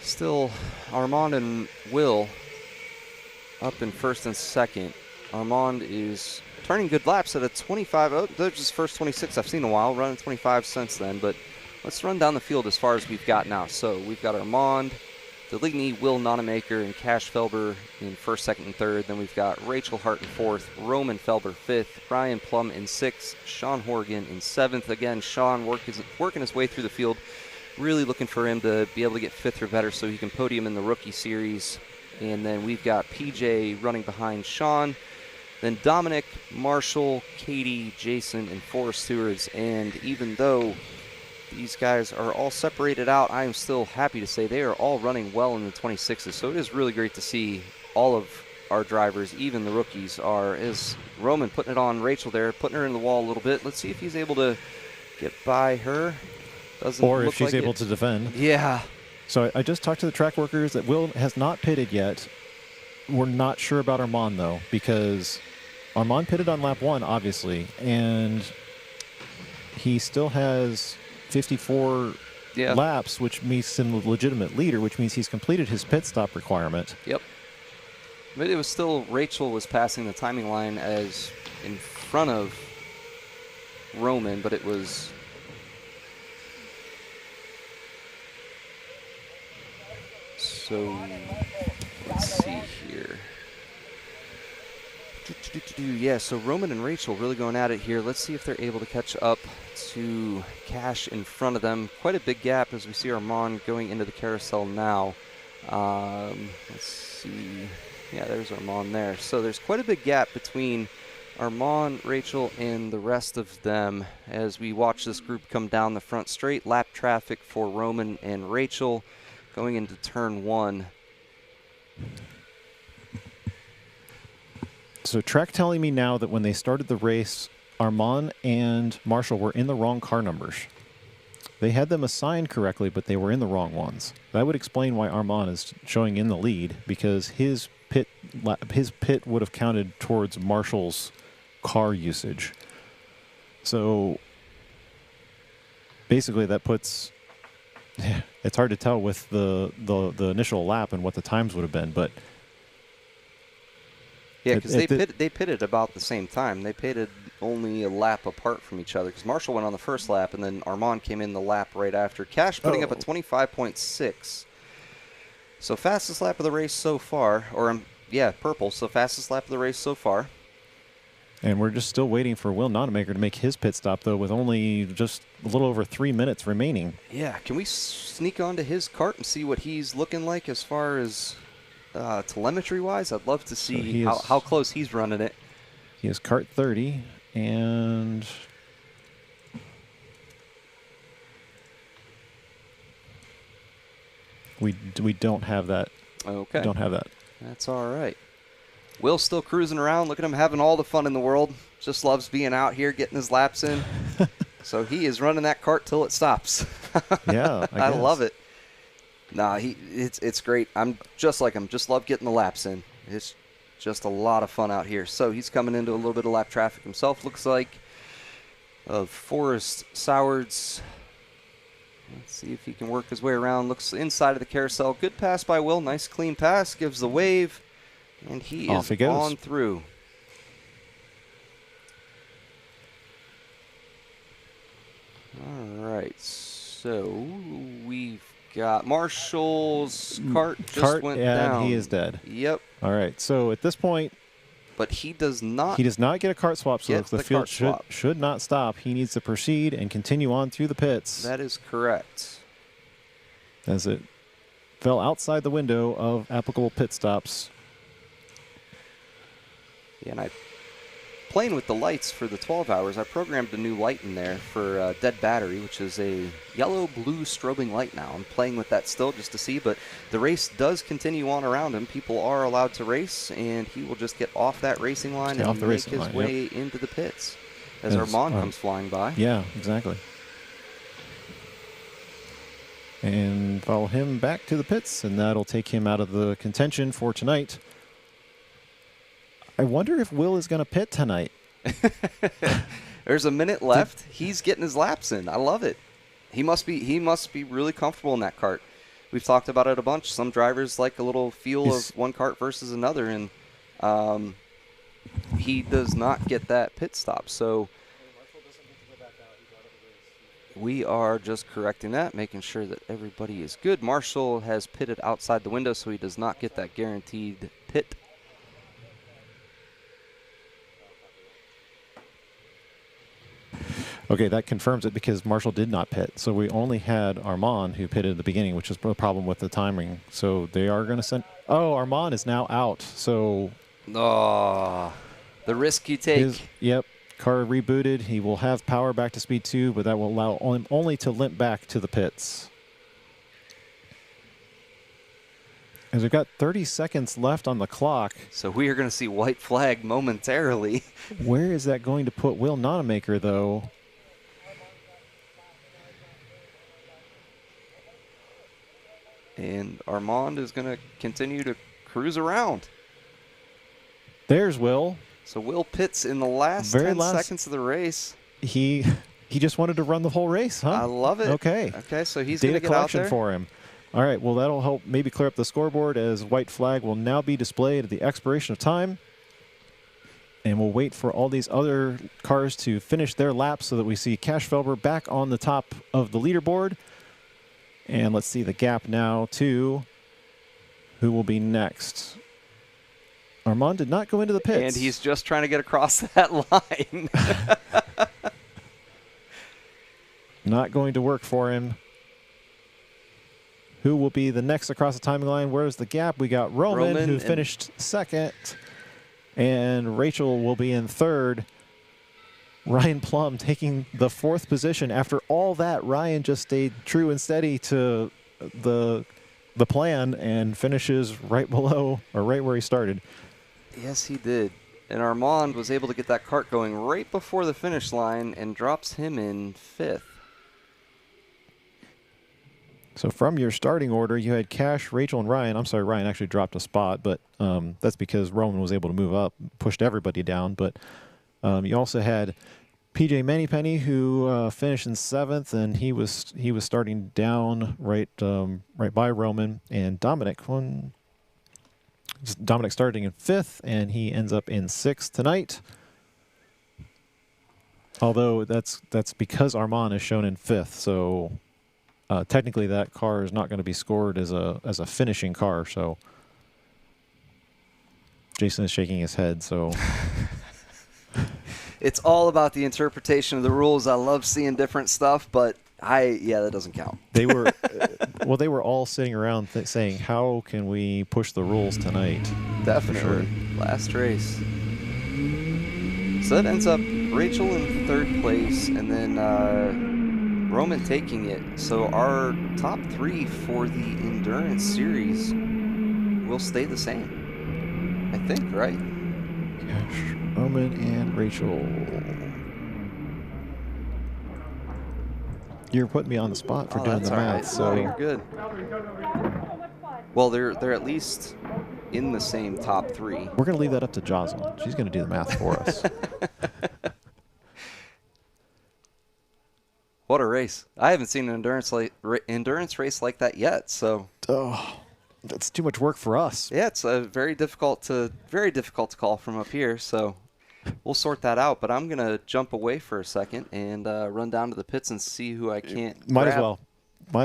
B: still Armand and Will up in first and second. Armand is turning good laps at a 25. Oh, there's his first 26 I've seen in a while, running 25 since then. But let's run down the field as far as we've got now. So we've got Armand, Deligny, Will Nonamaker, and Cash Felber in first, second, and third. Then we've got Rachel Hart in fourth, Roman Felber fifth, Ryan Plum in sixth, Sean Horgan in seventh. Again, Sean working his way through the field. Really looking for him to be able to get fifth or better so he can podium in the rookie series. And then we've got PJ running behind Sean. Then Dominic, Marshall, Katie, Jason, and Forrest Stewards. And even though these guys are all separated out, I am still happy to say they are all running well in the 26s. So it is really great to see all of our drivers, even the rookies, are. Is Roman putting it on Rachel there, putting her in the wall a little bit. Let's see if he's able to get by her. Doesn't
A: Or
B: look
A: if she's
B: like
A: able
B: it.
A: to defend.
B: Yeah.
A: So I just talked to the track workers that Will has not pitted yet. We're not sure about Armand, though, because Armand pitted on lap 1, obviously, and he still has 54 laps, which makes him a legitimate leader, which means he's completed his pit stop requirement.
B: Yep. But it was still, Rachel was passing the timing line as in front of Roman, but it was... So, let's see here. Yeah, so Roman and Rachel really going at it here. Let's see if they're able to catch up to Cash in front of them. Quite a big gap as we see Armand going into the carousel now. Let's see. Yeah, there's Armand there. So there's quite a big gap between Armand, Rachel, and the rest of them as we watch this group come down the front straight. Lap traffic for Roman and Rachel going into turn 1.
A: So track telling me now that when they started the race, Armand and Marshall were in the wrong car numbers. They had them assigned correctly, but they were in the wrong ones. That would explain why Armand is showing in the lead, because his pit would have counted towards Marshall's car usage. So basically that puts... It's hard to tell with the initial lap and what the times would have been, but...
B: Yeah, because they pitted about the same time. They pitted only a lap apart from each other, because Marshall went on the first lap, and then Armand came in the lap right after. Cash putting up a 25.6. So fastest lap of the race so far, or purple, so fastest lap of the race so far.
A: And we're just still waiting for Will Nonamaker to make his pit stop, though, with only just a little over 3 minutes remaining.
B: Yeah, can we sneak onto his cart and see what he's looking like as far as... telemetry-wise? I'd love to see how close he's running it.
A: He has cart 30, and we don't have that.
B: Okay.
A: We don't have that.
B: That's all right. Will's still cruising around. Look at him having all the fun in the world. Just loves being out here, getting his laps in. So he is running that cart till it stops.
A: Yeah,
B: I love it. Nah, it's great. I'm just like him. Just love getting the laps in. It's just a lot of fun out here. So he's coming into a little bit of lap traffic himself, looks like, of Forrest Sowards. Let's see if he can work his way around. Looks inside of the carousel. Good pass by Will. Nice clean pass. Gives the wave. And he is on through. All right. So we've got Marshall's cart just went down.
A: He is dead.
B: Yep.
A: All right. So at this point,
B: but he does not.
A: He does not get a cart swap, so the field should not stop. He needs to proceed and continue on through the pits.
B: That is correct.
A: as it fell outside the window of applicable pit stops.
B: Yeah, and playing with the lights for the 12 hours, I programmed a new light in there for dead battery, which is a yellow-blue strobing light now. I'm playing with that still just to see, but the race does continue on around him. People are allowed to race, and he will just get off that racing line and make his way into the pits as Armand comes flying by.
A: Yeah, exactly. And follow him back to the pits, and that'll take him out of the contention for tonight. I wonder if Will is going to pit tonight.
B: There's a minute left. He's getting his laps in. I love it. He must be really comfortable in that kart. We've talked about it a bunch. Some drivers like a little feel of one kart versus another, and he does not get that pit stop. So we are just correcting that, making sure that everybody is good. Marshall has pitted outside the window, so he does not get that guaranteed pit.
A: Okay, that confirms it because Marshall did not pit. So we only had Armand who pitted at the beginning, which is the problem with the timing. So they are going to send... Oh, Armand is now out. So...
B: Oh, the risk you take.
A: Yep. Car rebooted. He will have power back to speed 2, but that will allow him only to limp back to the pits. As we've got 30 seconds left on the clock.
B: So we are going to see white flag momentarily.
A: Where is that going to put Will Nonamaker, though?
B: And Armand is going to continue to cruise around.
A: There's Will.
B: So Will pits in the last 10 seconds of the race.
A: He just wanted to run the whole race, huh?
B: I love it.
A: Okay.
B: Okay, so he's going to
A: Data
B: get out
A: collection
B: there.
A: for him. All right, well, that'll help maybe clear up the scoreboard as white flag will now be displayed at the expiration of time. And we'll wait for all these other cars to finish their laps so that we see Cash Felber back on the top of the leaderboard. And let's see the gap now to who will be next. Armand did not go into the pits.
B: And he's just trying to get across that line.
A: Not going to work for him. Who will be the next across the timing line? Where's the gap? We got Roman who finished second. And Rachel will be in third. Ryan Plum taking the 4th position. After all that, Ryan just stayed true and steady to the plan and finishes right below, or right where he started.
B: Yes, he did. And Armand was able to get that kart going right before the finish line and drops him in 5th.
A: So from your starting order, you had Cash, Rachel, and Ryan. I'm sorry, Ryan actually dropped a spot, but that's because Roman was able to move up, pushed everybody down. But you also had PJ Mannypenny, who finished in 7th, and he was starting down right by Roman. And Dominic starting in 5th, and he ends up in 6th tonight. Although that's because Armand is shown in 5th, so technically that car is not going to be scored as a finishing car. So Jason is shaking his head. So
B: it's all about the interpretation of the rules. I love seeing different stuff, but that doesn't count.
A: They were they were all sitting around saying, how can we push the rules tonight?
B: Definitely.
A: Sure.
B: Last race. So that ends up Rachel in 3rd place, and then Roman taking it. So our top 3 for the Endurance Series will stay the same, I think, right?
A: Gosh, Roman and Rachel. You're putting me on the spot for doing the math.
B: Right.
A: So
B: you're good. Well, they're at least in the same top 3.
A: We're going to leave that up to Jocelyn. She's going to do the math for us.
B: What a race. I haven't seen an endurance race like that yet. So
A: that's too much work for us.
B: Yeah, it's very difficult to call from up here. So we'll sort that out. But I'm gonna jump away for a second and run down to the pits and see who I can't.
A: Might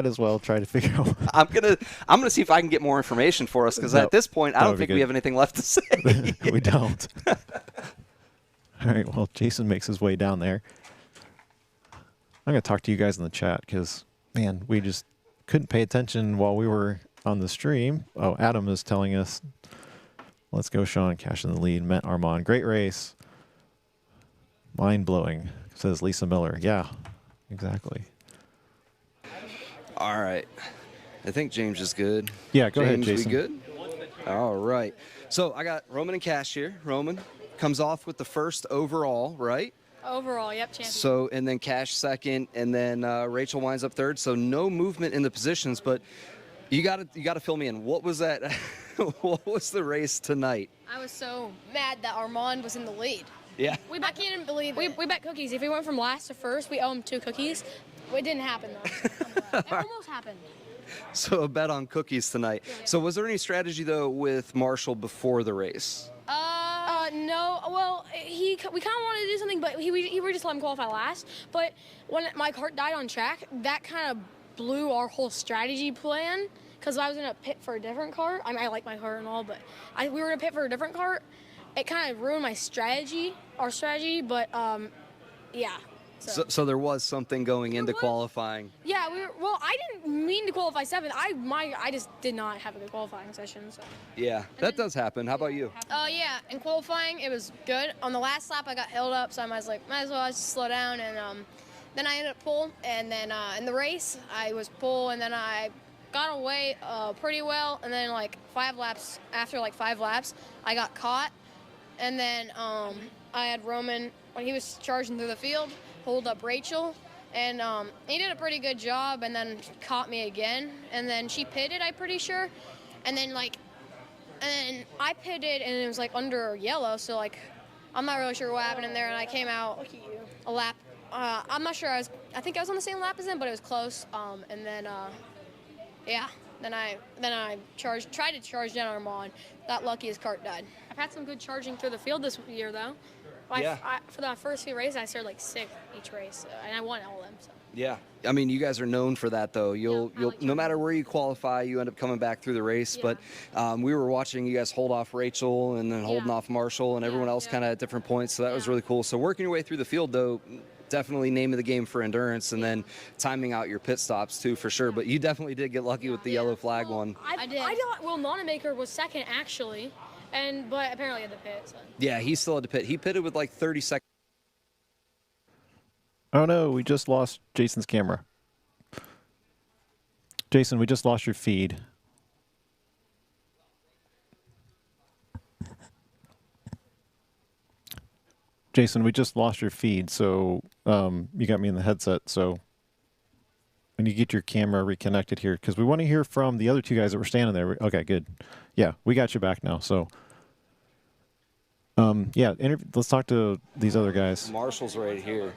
A: as well try to figure out.
B: I'm gonna see if I can get more information for us, because at this point I don't think we have anything left to say.
A: We don't. All right. Well, Jason makes his way down there. I'm going to talk to you guys in the chat because, man, we just couldn't pay attention while we were on the stream. Oh, Adam is telling us. Let's go, Sean. Cash in the lead. Met Armand. Great race. Mind blowing, says Lisa Miller. Yeah, exactly.
B: All right. I think James is good.
A: Yeah, go ahead,
B: James,
A: Jason.
B: we good? All right. So I got Roman and Cash here. Roman comes off with the first overall, right?
F: Overall, yep, champion.
B: So, and then Cash second, and then Rachel winds up third. So no movement in the positions, but you gotta fill me in. What was that? What was the race tonight?
F: I was so mad that Armand was in the lead.
B: Yeah.
F: I can't believe it. We bet cookies. If we went from last to first, we owe him 2 cookies. It didn't happen, though. It almost happened.
B: So a bet on cookies tonight.
F: Yeah.
B: So was there any strategy though with Marshall before the race?
F: No. Well, we kind of wanted to do something, but we were just let him qualify last. But when my cart died on track, that kind of blew our whole strategy plan. Because I was in a pit for a different cart. I mean, I like my cart and all, but we were in a pit for a different cart. It kind of ruined our strategy. But yeah.
B: So there was something going into qualifying.
F: Yeah, I didn't mean to qualify 7th. I just did not have a good qualifying session. So.
B: Yeah, that does happen. How about you?
F: Yeah, in qualifying it was good. On the last lap I got held up, so I was like, might as well just slow down. And then I ended up pole, and then in the race I was pole, and then I got away pretty well. And then after 5 laps, I got caught, and then I had Roman when he was charging through the field. Hold up Rachel, and he did a pretty good job, and then caught me again, and then she pitted, I'm pretty sure, and then I pitted, and it was under yellow, so I'm not really sure what happened in there, and I came out a lap. I'm not sure. I think I was on the same lap as him, but it was close. And then then I tried to charge down Armand. Got lucky his cart died. I've had some good charging through the field this year, though. For the first few races, I started 6th each race, and I won all of them. So.
B: Yeah, I mean, you guys are known for that, though. You'll no matter where you qualify, you end up coming back through the race.
F: Yeah.
B: But we were watching you guys hold off Rachel and then holding off Marshall and everyone else kind of at different points. So that was really cool. So working your way through the field, though, definitely name of the game for endurance, and then timing out your pit stops too, for sure. But you definitely did get lucky with the yellow flag one.
F: I did. I thought Will Nonamaker was second actually, but apparently at the pit. So.
B: Yeah, he still had to pit. He pitted with 30 seconds.
A: Oh no, we just lost Jason's camera. Jason, we just lost your feed. Jason, we just lost your feed, so you got me in the headset, so when you get your camera reconnected here, because we want to hear from the other 2 guys that were standing there. Okay, good. Yeah, we got you back now, so yeah, let's talk to these other guys.
B: Marshall's right here.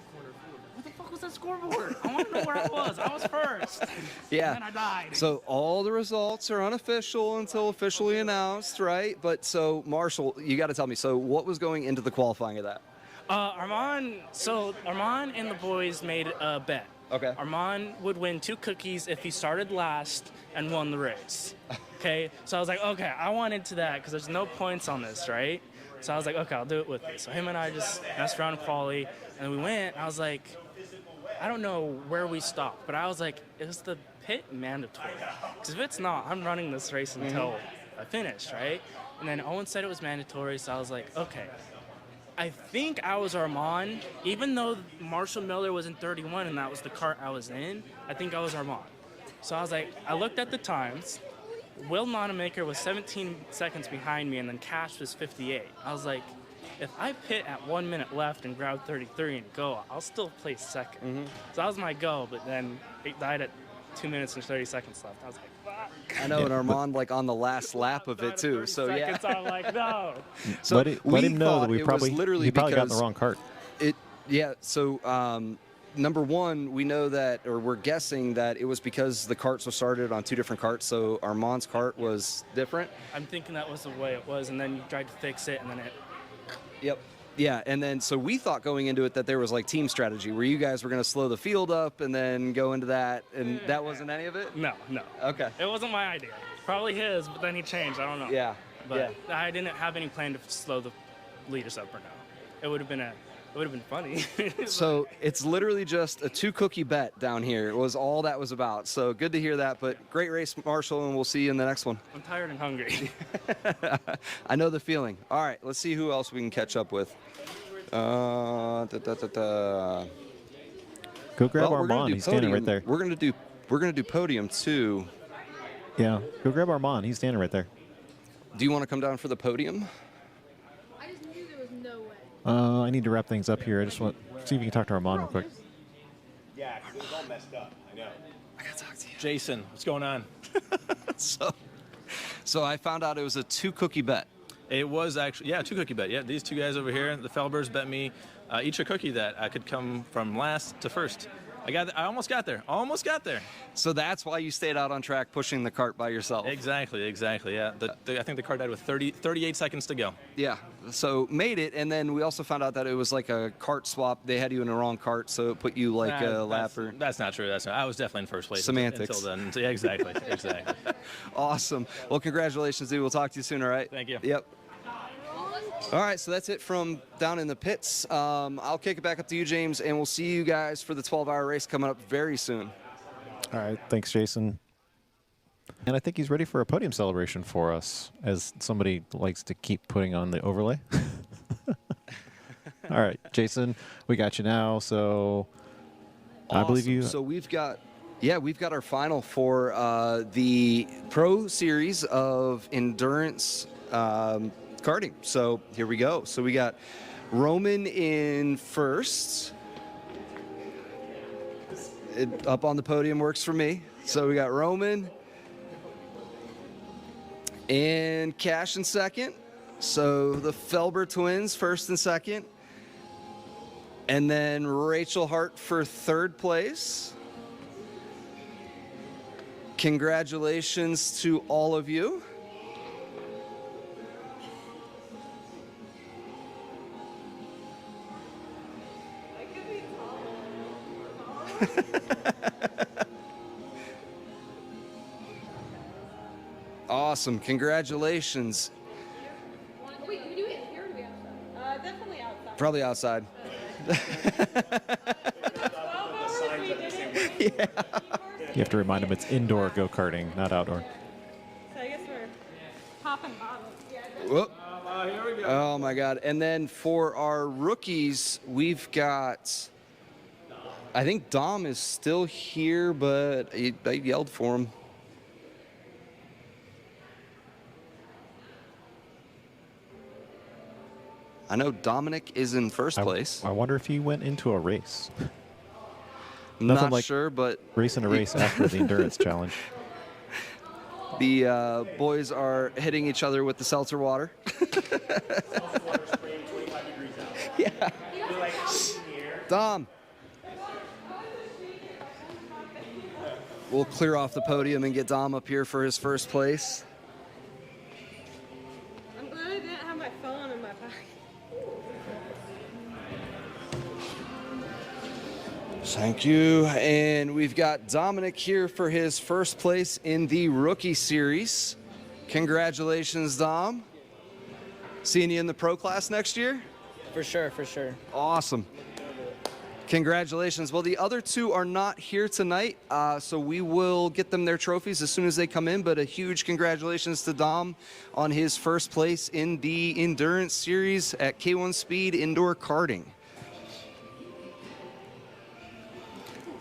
G: What the fuck was that scoreboard? I want to know where I was. I was first.
B: Yeah.
G: And then I died.
B: So all the results are unofficial until officially announced, right? But so Marshall, you got to tell me. So what was going into the qualifying of that?
G: Armand and the boys made a bet.
B: Okay.
G: Armand would win 2 cookies if he started last and won the race. Okay. So I was like, okay, I want into that because there's no points on this, right? So I was like, okay, I'll do it with you. So him and I just messed around in quali, and we went. I was like, I don't know where we stopped, but I was like, is the pit mandatory? Because if it's not, I'm running this race until I finish, right? And then Owen said it was mandatory, so I was like, okay. I think I was Armand, even though Marshall Miller was in 31 and that was the cart I was in, I think I was Armand. So I was like, I looked at the times. Will Nonamaker was 17 seconds behind me, and then Cash was 58. I was like, if I pit at 1 minute left and grab 33 and go, I'll still place second. So that was my go, but then it died at 2 minutes and 30 seconds left. I was like, fuck.
B: I know, and Armand on the last lap of it too. So yeah.
G: Seconds, I'm like, no.
B: So
A: let him know that he probably got in the wrong cart.
B: So number one, we know that, or we're guessing that it was because the carts were started on 2 different carts, so Armand's cart was different.
G: I'm thinking that was the way it was, and then you tried to fix it, and then it.
B: Yep. Yeah, and then so we thought going into it that there was team strategy where you guys were going to slow the field up and then go into that, and that wasn't any of it?
G: No.
B: Okay.
G: It wasn't my idea. Probably his, but then he changed. I don't know.
B: Yeah.
G: But I didn't have any plan to slow the leaders up or no. It would have been a It would have been funny.
B: So it's literally just a 2-cookie bet down here. It was all that was about. So good to hear that. But great race, Marshall, and we'll see you in the next one.
G: I'm tired and hungry.
B: I know the feeling. All right, let's see who else we can catch up with.
A: Go grab
B: Well, we're gonna
A: Armand.
B: do
A: He's standing right
B: Podium.
A: there.
B: We're gonna do Podium too.
A: Yeah, go grab Armand. He's standing right there.
B: Do you want to come down for the Podium?
F: I just knew there was no way.
A: I need to wrap things up here. I just want to see if you can talk to Armand real quick.
H: Yeah, 'cause it was all messed up. I know.
B: I gotta talk to you.
H: Jason, what's going on?
B: So I found out it was a 2-cookie bet.
H: It was actually, yeah, 2-cookie bet. Yeah, these two guys over here, the Felbers, bet me each a cookie that I could come from last to first. I almost got there. Almost got there.
B: So that's why you stayed out on track pushing the cart by yourself.
H: Exactly. Yeah. I think the car died with 38 seconds to go.
B: Yeah. So made it, and then we also found out that it was like a cart swap. They had you in the wrong cart, so it put you like a lapper.
H: That's not true. I was definitely in first place.
B: Semantics.
H: Until then. Yeah, exactly. Exactly.
B: Awesome. Well, congratulations, dude. We'll talk to you soon, all right?
H: Thank you.
B: Yep. All right, so that's it from down in the pits. I'll kick it back up to you, James, and we'll see you guys for the 12-hour race coming up very soon.
A: All right, thanks, Jason. And I think he's ready for a podium celebration for us, as somebody likes to keep putting on the overlay. All right, Jason, we got you now. So I believe you.
B: So we've got our final for the Pro Series of Endurance Karting. So here we go. So we got Roman in first. Up on the podium works for me. So we got Roman and Cash in second. So the Felber twins first and second. And then Rachel Hart for third place. Congratulations to all of you. Awesome. Congratulations.
F: Wait, do we do it here or do we outside? Definitely outside.
B: Probably outside.
A: You have to remind him it's indoor go-karting, not outdoor.
I: So I guess we're popping bottles.
B: Whoop. Oh my God. And then for our rookies, we've got, I think Dom is still here, but I yelled for him. I know Dominic is in first place.
A: I wonder if he went into a race. Nothing
B: Not
A: like
B: sure, but
A: racing a race after the endurance challenge.
B: the boys are hitting each other with the seltzer water. Yeah. Dom. We'll clear off the podium and get Dom up here for his first place.
I: I'm glad I didn't have my phone in my pocket.
B: Thank you. And we've got Dominic here for his first place in the rookie series. Congratulations, Dom. Seeing you in the pro class next year?
J: For sure, for sure.
B: Awesome. Congratulations. Well, the other two are not here tonight, so we will get them their trophies as soon as they come in, but a huge congratulations to Dom on his first place in the Endurance Series at K1 Speed Indoor Karting.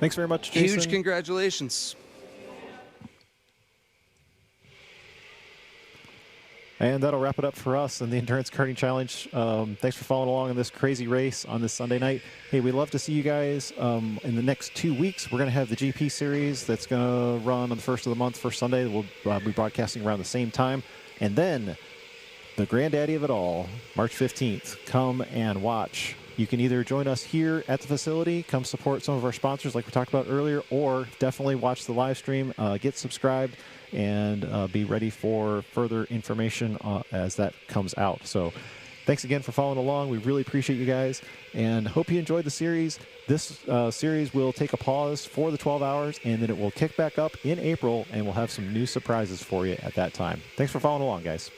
A: Thanks very much, Jason.
B: Huge congratulations.
A: And that'll wrap it up for us in the Endurance Karting Challenge. Thanks for following along in this crazy race on this Sunday night. Hey, we'd love to see you guys in the next 2 weeks. We're going to have the GP series that's going to run on the first of the month, first Sunday. We'll be broadcasting around the same time. And then the granddaddy of it all, March 15th, come and watch. You can either join us here at the facility, come support some of our sponsors like we talked about earlier, or definitely watch the live stream, get subscribed, and be ready for further information as that comes out. So thanks again for following along. We really appreciate you guys and hope you enjoyed the series. This series will take a pause for the 12 hours, and then it will kick back up in April, and we'll have some new surprises for you at that time. Thanks for following along, guys.